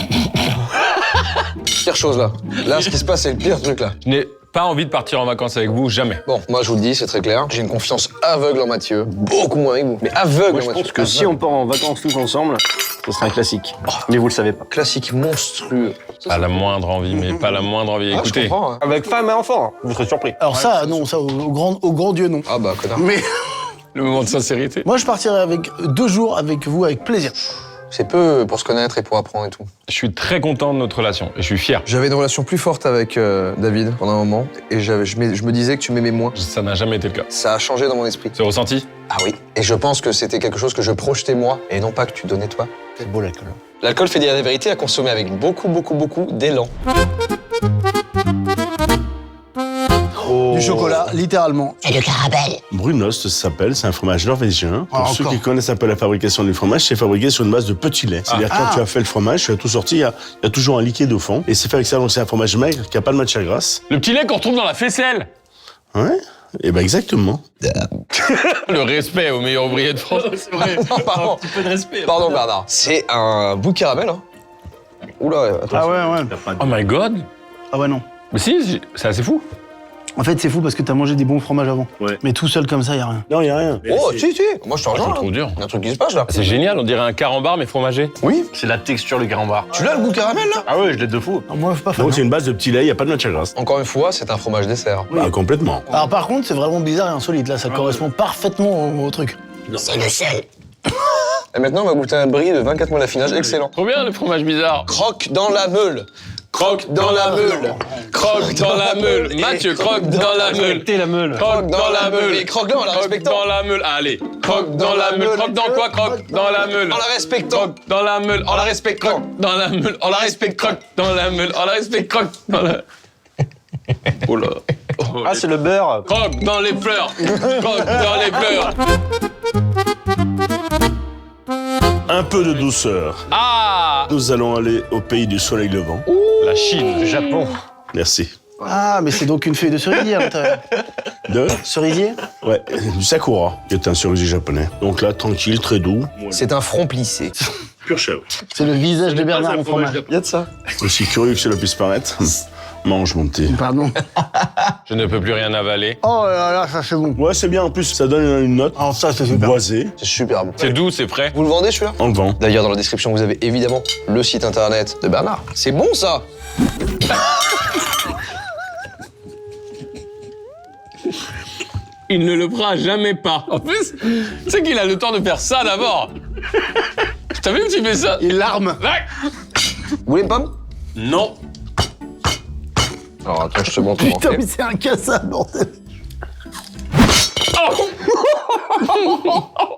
Pire chose là. Là, ce qui se passe, c'est le pire truc là. Je n'ai pas envie de partir en vacances avec vous, jamais. Bon, moi je vous le dis, c'est très clair. J'ai une confiance aveugle en Mathieu. Beaucoup moins avec vous. Mais aveugle Moi, en je Mathieu. pense que si on part en vacances tous ensemble, ce sera un classique. Mais vous le savez pas. Classique monstrueux. Pas la moindre envie, mais pas la moindre envie. Ah, je Écoutez, comprends. Hein. Avec femme et enfant, vous serez surpris. Alors ça, non, ça, au grand Dieu, non. Ah bah, connard. Mais le moment de sincérité. moi, je partirai avec 2 jours avec vous avec plaisir. C'est peu pour se connaître et pour apprendre et tout. Je suis très content de notre relation et je suis fier. J'avais une relation plus forte avec David pendant un moment et je me disais que tu m'aimais moins. Ça n'a jamais été le cas. Ça a changé dans mon esprit. C'est ressenti? Ah oui. Et je pense que c'était quelque chose que je projetais moi et non pas que tu donnais toi. C'est beau l'alcool. L'alcool fait dire la vérité à consommer avec beaucoup d'élan. Du chocolat, littéralement. C'est le caramel. Brunost, ça s'appelle, c'est un fromage norvégien. Pour Ah, ceux encore. qui connaissent un peu la fabrication du fromage, c'est fabriqué sur une base de petit lait. C'est-à-dire quand tu as fait le fromage, tu as tout sorti, il y a toujours un liquide au fond. Et c'est fait avec ça, donc c'est un fromage maigre qui n'a pas de matière grasse. Le petit lait qu'on retrouve dans la faisselle. Ouais. Et ben exactement. Le respect au meilleur ouvrier de France. C'est vrai. Non, pardon. Un petit peu de respect. Pardon Bernard. C'est un bout de caramel. Hein. Oula, attends. Ah ouais. Oh my god. Ah ouais, non. Mais si, c'est assez fou. En fait, c'est fou parce que t'as mangé des bons fromages avant. Ouais. Mais tout seul comme ça, y a rien. Non, il n'y a rien. Oh, si. Moi, je te Je rejoins. le trouve dur. Il y a un truc qui se passe là. C'est génial, on dirait un carambar mais fromagé. Oui. C'est la texture du carambar. Tu l'as le goût caramel là? Ah ouais, je l'ai de fou. Non, moi, je suis pas fan. Donc c'est une base de petit lait, il n'y a pas de matière grasse. Encore une fois, c'est un fromage dessert. Ah, complètement. Alors par contre, c'est vraiment bizarre et insolite. Là, ça correspond parfaitement au truc. C'est le sel. Et maintenant, on va goûter un brie de 24 mois d'affinage. Excellent. Trop bien le fromage bizarre. Croque dans la meule. Croque dans la meule. Croque dans la meule. Mathieu, croque dans la meule. Respectez la meule. Croque dans la meule. Et croque-la en la Croque respectant. dans la meule. Allez. Croque dans la meule. Croque dans quoi? Croque dans la meule. En la respectant. Croque dans la meule. En la respectant. Croque dans la meule. En la respectant. Croque dans la meule. En la respectant. Croque dans la... Oh là. Ah, c'est le beurre. Croque dans les fleurs. Croque dans les fleurs. Un peu de douceur. Ah. Nous allons aller au pays du soleil levant. La Chine. Le Japon. Merci. Ah, mais c'est donc une feuille de cerisier à l'intérieur. De Cerisier? Ouais, du sakura, qui est un cerisier japonais. Donc là, tranquille, très doux. C'est un front plissé. Pure chèvre. C'est le visage de Bernard au fromage. Il y a de ça. Aussi curieux que cela puisse paraître. Mange, mon petit. Pardon. Je ne peux plus rien avaler. Oh là là, ça c'est bon. Ouais, c'est bien. En plus, ça donne une note Alors ça, c'est super. boisée. C'est super bon. C'est doux, c'est frais. Vous le vendez celui-là? On le vend. D'ailleurs, dans la description, vous avez évidemment le site internet de Bernard. C'est bon ça? Il ne le fera jamais pas. En plus, tu sais qu'il a le temps de faire ça d'abord. T'as vu que tu fais ça? Il larme. Ouais. Vous voulez une pomme? Non. Alors attends, je te montre comment on Putain, fait. mais c'est un cassable, bordel.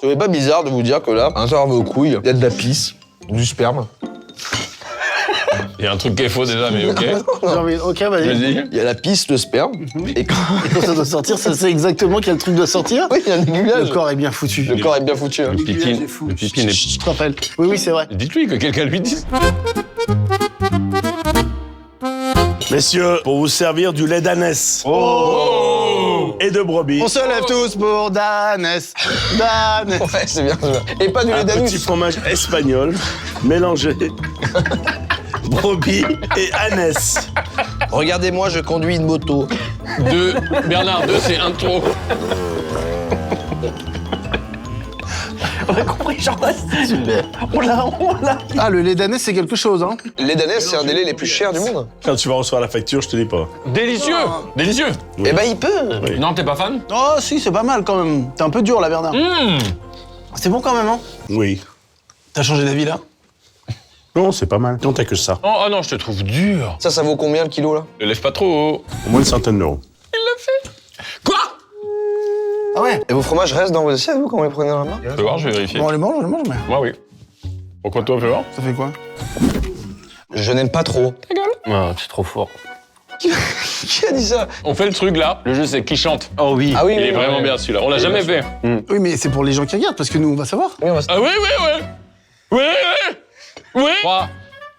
Ce n'est pas bizarre de vous dire que là, à l'intérieur de vos couilles, il y a de la pisse, du sperme. Il y a un truc qui est faux déjà, mais ok. J'ai envie- Ok, vas-y. Vas-y. Il y a la pisse, le sperme, et quand... Quand ça doit sortir, ça sait exactement quel truc doit sortir. Oui, il y a un aiguillage. Le corps est bien foutu. Le corps est bien foutu. Hein. Le pipi, le pipi n'est... Je te rappelle. Oui, oui, c'est vrai. Dites-lui que quelqu'un lui dise. Messieurs, pour vous servir du lait d'ânesse. Et de brebis. On se lève tous pour Danès. Danès. Ouais, c'est bien. Et pas du lait Un d'anus. petit fromage espagnol mélangé brebis et ânesse. Regardez-moi, je conduis une moto. Bernard, 2, c'est un trop. On a compris, Jordan. Super. On l'a. Ah, le lait d'ânesse, c'est quelque chose, hein. Le lait d'ânesse, c'est un des laits les plus chers du monde. Quand tu vas recevoir la facture, je te dis pas. Délicieux. Délicieux. Eh ben, il peut. Oui. Non, t'es pas fan? Oh, si, c'est pas mal quand même. T'es un peu dur, là, Bernard. C'est bon quand même, hein. Oui. T'as changé d'avis, là? Non, c'est pas mal. Non, t'as que ça. Oh non, je te trouve dur. Ça vaut combien le kilo là? Ne lève pas trop haut. Au moins une centaine d'euros. Il l'a fait. Quoi? Ah ouais. Et vos fromages restent dans vos assiettes, vous, quand vous les prenez dans la main? Je vais voir, je vais vérifier. Bon, on les mange, mais. Moi, oui. Pourquoi toi, fais voir? Ça fait quoi? Je n'aime pas trop. Ta gueule. Ah, c'est trop fort. Qui a dit ça? On fait le truc là. Le jeu, c'est qui chante. Oh oui. Ah oui, Il est vraiment bien celui-là. On l'a jamais fait. Oui, mais c'est pour les gens qui regardent, parce que nous, on va savoir. Oui, on va... Ah oui, oui, oui. Oui, oui. Oui. 3,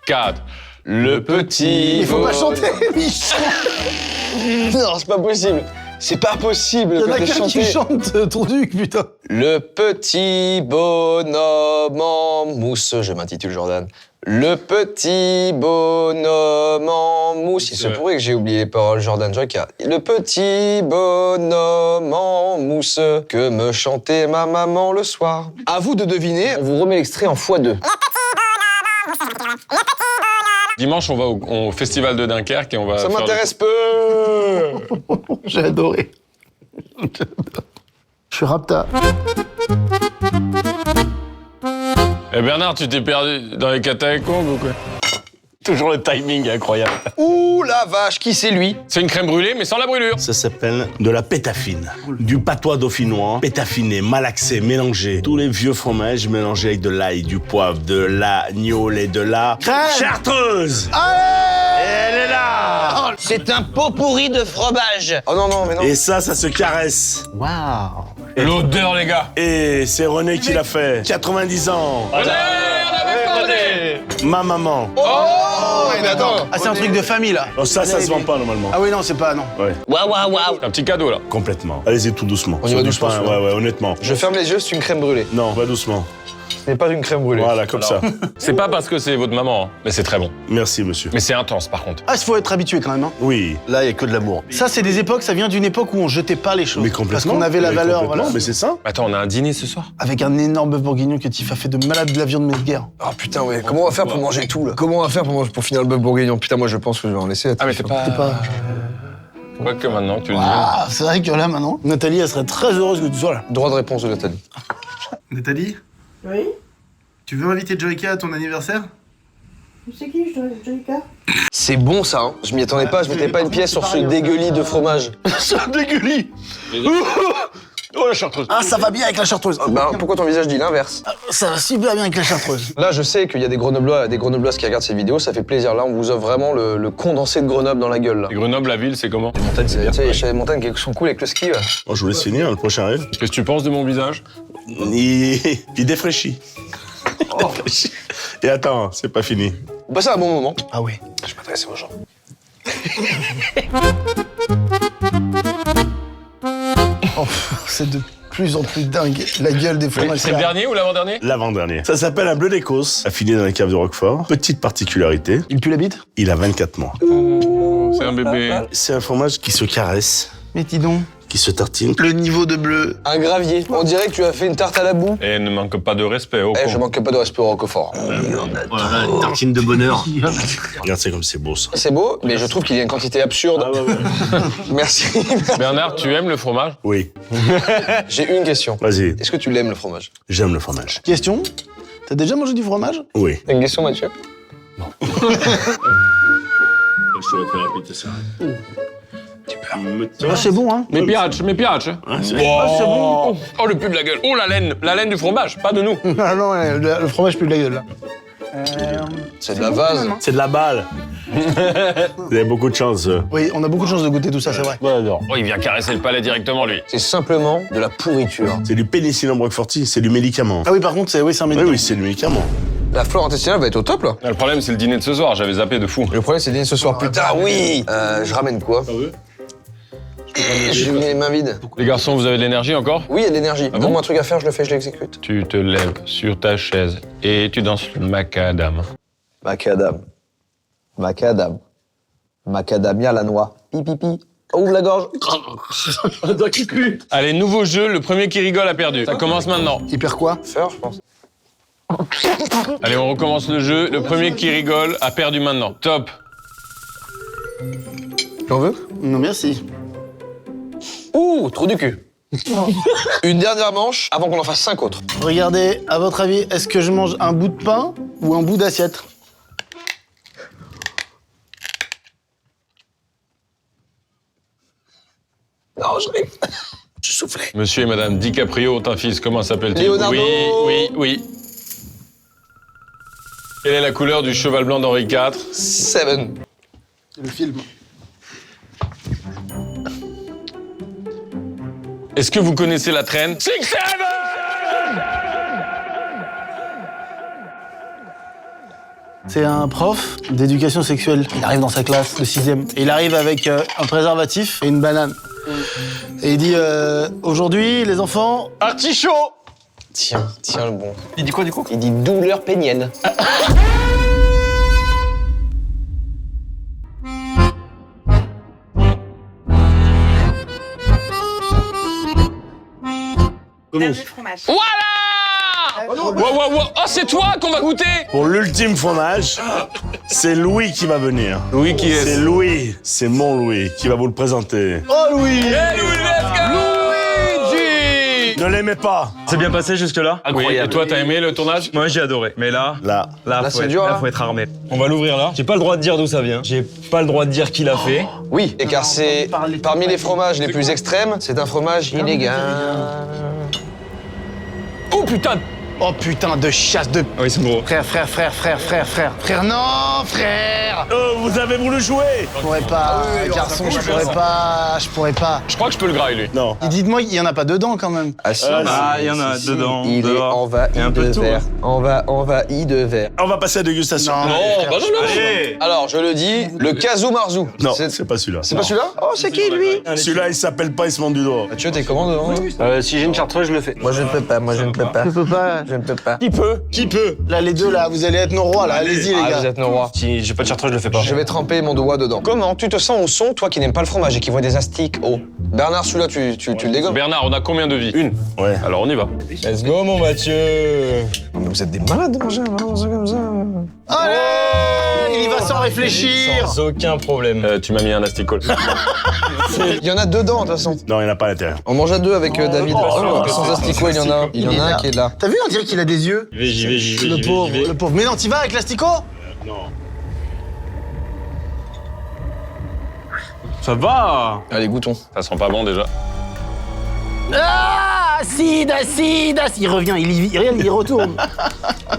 4. Le petit. Il faut pas chanter, Michel. Non, c'est pas possible. C'est pas possible Il y en que a t'aies qu'un qui chanté. chante ton duc, putain. Le petit bonhomme en mousse. Je m'intitule Jordan. Le petit bonhomme en mousse. Il se pourrait que j'ai oublié les paroles, Jordan Joyka. Le petit bonhomme en mousse que me chantait ma maman le soir. À vous de deviner. On vous remet l'extrait en x2. Dimanche, on va au festival de Dunkerque et on va. Ça faire m'intéresse peu. J'ai adoré. Je suis rapta. Eh Bernard, tu t'es perdu dans les catacombes ou quoi? Toujours le timing incroyable. Ouh la vache, qui c'est lui? C'est une crème brûlée, mais sans la brûlure. Ça s'appelle de la pétafine. Du patois dauphinois, pétafiné, malaxé, mélangé. Tous les vieux fromages mélangés avec de l'ail, du poivre, de l'agneau et de la chartreuse. Allez, elle est là. C'est un pot pourri de fromage. Oh non, non, mais non. Et ça se caresse. Waouh. L'odeur, les gars. Et c'est René qui l'a fait. 90 ans. René, on avait parlé. Ma maman. Oh, et attends. Ah, c'est un truc de famille, là. Oh, ça se vend pas normalement. Ah oui, non, c'est pas, non. Ouais, Waouh, waouh, waouh. Un petit cadeau, là. complètement. Allez-y tout doucement. On y va doucement, Ouais, celui-là. ouais, honnêtement. Je ferme les yeux, c'est une crème brûlée. Non, va doucement. Ce n'est pas une crème brûlée. Voilà, comme ça. C'est pas parce que c'est votre maman, hein, mais c'est très bon. Merci, monsieur. Mais c'est intense, par contre. Ah, il faut être habitué quand même, hein. Oui. Là, il y a que de l'amour. Ça, c'est des époques, ça vient d'une époque où on jetait pas les choses. Mais complètement. Parce qu'on avait la Mais valeur, complètement, voilà. Mais c'est ça. Attends, on a un dîner ce soir? Avec un énorme bœuf bourguignon que Tiff a fait de malade de la viande Mesguer. Oh putain, ouais. Comment on va faire pour manger tout, là? Comment on va faire pour finir le bœuf bourguignon? Putain, moi, je pense que je vais en laisser. Ah, mais t'es pas... Quoi que maintenant que tu le dis. Ah, c'est vrai que là, maintenant, Nathalie, elle serait très heureuse que tu sois là. Droit de réponse de Nathalie. Nathalie? Oui? Tu veux inviter Joyka à ton anniversaire? C'est qui, Joyka? C'est bon, ça, hein. Je m'y attendais pas, je mettais pas une pièce sur ce dégueulis de fromage. Ce dégueulis. Oh, la chartreuse. Ah, ça va bien avec la chartreuse. Bah, pourquoi ton visage dit l'inverse? Ça va super bien avec la chartreuse. Là, je sais qu'il y a des Grenoblois qui regardent cette vidéo, ça fait plaisir. Là, on vous offre vraiment le condensé de Grenoble dans la gueule, là. Et Grenoble, la ville, c'est comment? Les montagnes, c'est bien. Tu sais, les montagnes qui sont cool avec le ski, là. Oh, je vous laisse finir, le prochain rêve. Qu'est-ce que tu penses de mon visage? Il défraîchit. Et attends, c'est pas fini. On passe un bon moment. Ah oui. Je vais m'adresser aux gens. Oh, c'est de plus en plus dingue, la gueule des fromages. C'est le dernier ou l'avant-dernier? L'avant-dernier. Ça s'appelle un bleu d'Écosse, affiné dans la cave de Roquefort. Petite particularité, Il pue la bite? il a 24 mois. C'est un bébé. C'est un fromage qui se caresse, Mais dis donc. qui se tartine. Le niveau de bleu. Un gravier. On dirait que tu as fait une tarte à la boue. Et ne manque pas de respect, au Eh, con. je manque pas de respect au Roquefort. Voilà, une tartine de bonheur. Regarde, c'est comme c'est beau, ça. C'est beau, mais je trouve qu'il y a une quantité absurde. Merci. Bernard, tu aimes le fromage? Oui, J'ai une question. vas-y. Est-ce que tu l'aimes, le fromage? J'aime le fromage. Question? T'as déjà mangé du fromage? Oui. T'as une question, Mathieu? Je te refais répéter ça. Ah, c'est bon, hein? Mais piace. c'est- Oh, oh, le pub de la gueule. Oh, la laine du fromage, pas de nous. Ah non, le fromage pue de la gueule, là. C'est de la vase. C'est de la balle. Vous avez beaucoup de chance. Oui, on a beaucoup de chance de goûter tout ça, c'est vrai. Oh, il vient caresser le palais directement, lui. C'est simplement de la pourriture. C'est du pénicilline roqueforti, c'est du médicament. Ah oui, par contre, c'est un Oui, médicament. oui, c'est du médicament. La flore intestinale va être au top, là. Le problème, c'est le dîner de ce soir. J'avais zappé de fou. Le problème, c'est dîner ce soir. Putain, oui. Je ramène quoi? J'ai mis les mains vides. Les garçons, vous avez de l'énergie encore? Oui, il y a de l'énergie. Ah bon? Donne-moi un truc à faire, je le fais, je l'exécute. Tu te lèves sur ta chaise et tu danses le macadam. Macadam. Macadam. Macadamia la noix. Pipi. Ouvre la gorge. Allez, nouveau jeu, le premier qui rigole a perdu. Ça commence maintenant. Il perd quoi? Faire, je pense. Allez, on recommence le jeu. Le premier qui rigole a perdu maintenant. Top. Tu en veux? Non, merci. Ouh, trou du cul. Une dernière manche avant qu'on en fasse 5 autres. Regardez, à votre avis, est-ce que je mange un bout de pain ou un bout d'assiette? Non, je soufflais. Monsieur et Madame DiCaprio ont un fils. Comment s'appelle-t-il? Leonardo. Oui. Quelle est la couleur du cheval blanc d'Henri IV? 7. C'est le film. Est-ce que vous connaissez la traîne? 6-7. C'est un prof d'éducation sexuelle. Il arrive dans sa classe de 6e. Et il arrive avec un préservatif et une banane. Et il dit aujourd'hui, les enfants, Artichaut. Tiens le bon. Il dit quoi du coup? Il dit douleur pénienne. Voilà! Wow. Oh, c'est toi qu'on va goûter! Pour l'ultime fromage, c'est Louis qui va venir. Louis qui est? C'est Louis, c'est mon Louis qui va vous le présenter. oh Louis, Luigi! De l'aimais pas. C'est bien passé jusque-là? Oui, et toi, t'as aimé le tournage? Moi, j'ai adoré. Mais là, Là. c'est dur, hein. faut être armé. On va l'ouvrir là. J'ai pas le droit de dire d'où ça vient. J'ai pas le droit de dire qui l'a fait. Oui, et car c'est parmi les fromages les plus extrêmes, c'est un fromage inégal. Oh putain! Oh putain de chasse de... Oui, c'est gros. Frère, non, frère. Oh, vous avez voulu jouer? Je pourrais pas, garçon, je pourrais pas. Je crois que je peux le grailler, lui. Non. Et dites-moi, il y en a pas dedans quand même. Ah si, Ah, il y en a dedans. il est dehors. envahi Et un peu de de tout, verre. Envahi de verre. On va passer à la dégustation. Non. Non, bah non. Allez. Alors, je le dis, le Kazou Marzu. Non, c'est pas celui-là. C'est pas celui-là? Oh, c'est qui, lui? Celui-là, il s'appelle pas, il se monte du doigt. Mathieu, t'es comment devant? Si j'ai une chartreuse, je le fais. Moi, je ne peux pas, Je ne peux pas. Qui peut? Là, les deux, là, vous allez être nos rois, là. Allez-y, les Ah, gars. vous êtes nos rois. Si j'ai pas de chartreuse, je le fais pas. Je vais tremper mon doigt dedans. Comment tu te sens au son, toi qui n'aimes pas le fromage et qui vois des astiques haut? Bernard, celui-là, tu le dégommes? Bernard, on a combien de vies? Une. Ouais. Alors, on y va. Let's go, mon Mathieu. Non, mais vous êtes des malades de manger un morceau comme ça. Allez, il y va sans réfléchir. Sans aucun problème. Tu m'as mis un asticole. Il y en a dedans, de toute façon. Non, il n'y en a pas à l'intérieur. On mange à deux avec David. Sans asticot, il y en a un. Il y en a un qui est là. T'as vu, on dirait qu'il a des yeux. J'y vais. Le pauvre. Mais non, t'y vas avec l'asticot? Ça va. Allez, goûtons. Ça sent pas bon, déjà. Ah, acide. Il revient, il retourne.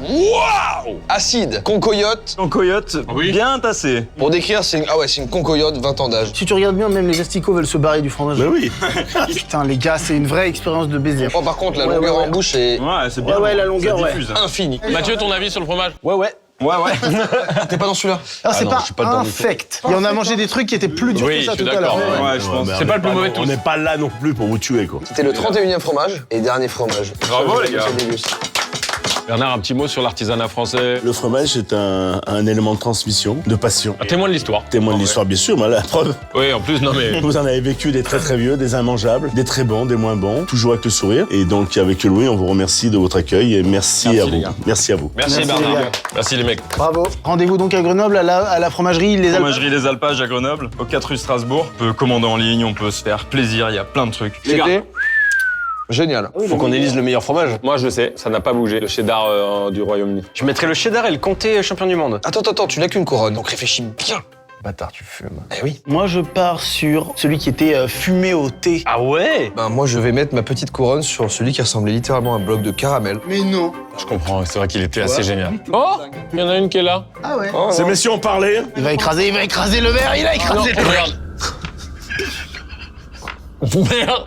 Waouh! Acide, concoyote. Ton coyote, Oui. bien tassé. Pour décrire, c'est une concoyote, 20 ans d'âge. Si tu regardes bien, même les asticots veulent se barrer du fromage. Mais oui. Putain, les gars, c'est une vraie expérience de baiser. Oh, par contre, la Ouais, longueur ouais, en ouais. bouche est Ouais, c'est bien. Ouais, la longueur, Ça ouais. diffuse. infinie. Mathieu, ton avis sur le fromage? Ouais. T'es pas dans celui-là? Alors, c'est non, pas je suis pas dedans du tout. infect. Et on a mangé des trucs qui étaient plus durs Oui, que je ça suis tout à d'accord. l'heure. Ouais, je pense. C'est pas le plus mauvais de On tous. n'est pas là non plus pour vous tuer, quoi. C'était le 31e fromage et dernier fromage. Bravo, les gars. Ça déguste. Bernard, un petit mot sur l'artisanat français. Le fromage est un élément de transmission, de passion. Un témoin de l'histoire. Témoin de l'histoire, bien sûr, mais la preuve. Oui, en plus, non mais... Vous en avez vécu des très très vieux, des immangeables, des très bons, des moins bons, toujours avec le sourire. Et donc, avec Louis, on vous remercie de votre accueil et merci à les vous. gars. Merci à vous. Merci, Merci, Bernard. les gars. Merci les mecs. Bravo. Rendez-vous donc à Grenoble, à la fromagerie Les Alpes. Fromagerie Les Alpages à Grenoble, au 4 rue Strasbourg. On peut commander en ligne, on peut se faire plaisir, il y a plein de trucs. C'était génial. Faut qu'on élise le meilleur fromage. Moi, je sais, ça n'a pas bougé, le cheddar du Royaume-Uni. Je mettrais le cheddar et le comté champion du monde. Attends, tu n'as qu'une couronne, donc réfléchis bien. Bâtard, tu fumes. Eh oui. Moi, je pars sur celui qui était fumé au thé. Ah ouais? Ben, moi, je vais mettre ma petite couronne sur celui qui ressemblait littéralement à un bloc de caramel. Mais non. Je comprends, c'est vrai qu'il était assez génial. Oh, il y en a une qui est là. Ah ouais. Ces messieurs ont parlé. Il va écraser le verre, il a écrasé le verre. Merde. Merde.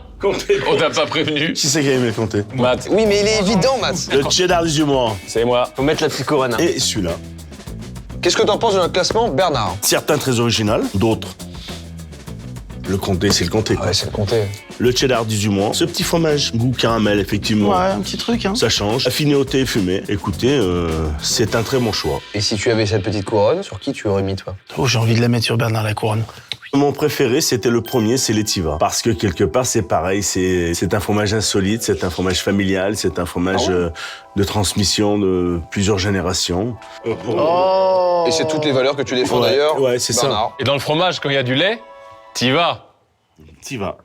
On t'a pas prévenu. Qui c'est qui a aimé le compter? Matt, Oui, mais il est évident, Matt. Le cheddar du humour. c'est moi. Faut mettre la petite couronne. Et celui-là. Qu'est-ce que t'en penses de notre classement, Bernard? Certains très original, d'autres. Le comté, c'est le comté. quoi. Ouais, c'est le comté. Le cheddar du humour. Ce petit fromage, goût caramel, effectivement. Ouais, un petit truc, hein. Ça change. Affiné au thé et fumé. Écoutez, c'est un très bon choix. Et si tu avais cette petite couronne, sur qui tu aurais mis, toi? Oh, j'ai envie de la mettre sur Bernard la couronne. Mon préféré, c'était le premier, c'est l'Etiva. Parce que quelque part, c'est pareil, c'est un fromage insolite, c'est un fromage familial, c'est un fromage de transmission de plusieurs générations. Oh. Et c'est toutes les valeurs que tu défends Ouais, d'ailleurs, ouais, c'est ça. Bernard. Et dans le fromage, quand il y a du lait, t'y vas. T'y vas.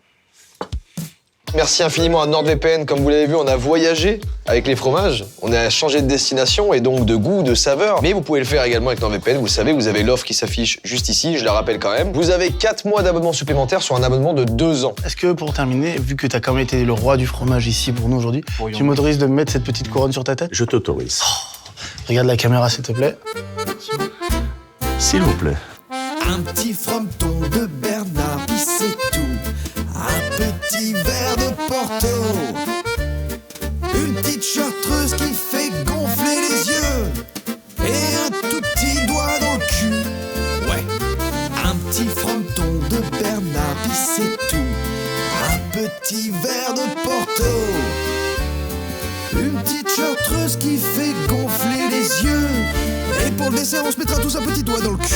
Merci infiniment à NordVPN. Comme vous l'avez vu, on a voyagé avec les fromages. On a changé de destination et donc de goût, de saveur. Mais vous pouvez le faire également avec NordVPN. Vous le savez, vous avez l'offre qui s'affiche juste ici. Je la rappelle quand même. Vous avez 4 mois d'abonnement supplémentaire sur un abonnement de 2 ans. Est-ce que pour terminer, vu que t'as quand même été le roi du fromage ici pour nous aujourd'hui, tu m'autorises de me mettre cette petite couronne sur ta tête? Je t'autorise. Regarde la caméra, s'il te plaît. S'il vous plaît. Un petit frometon de Bernard, puis c'est tout. Un petit verre de Porto. Une petite chartreuse qui fait gonfler les yeux. Et un tout petit doigt dans le cul. Ouais. Un petit frometon de Bernard, puis c'est tout. Un petit verre de Porto. Une petite chartreuse qui fait gonfler les yeux. Et pour le dessert, on se mettra tous un petit doigt dans le cul.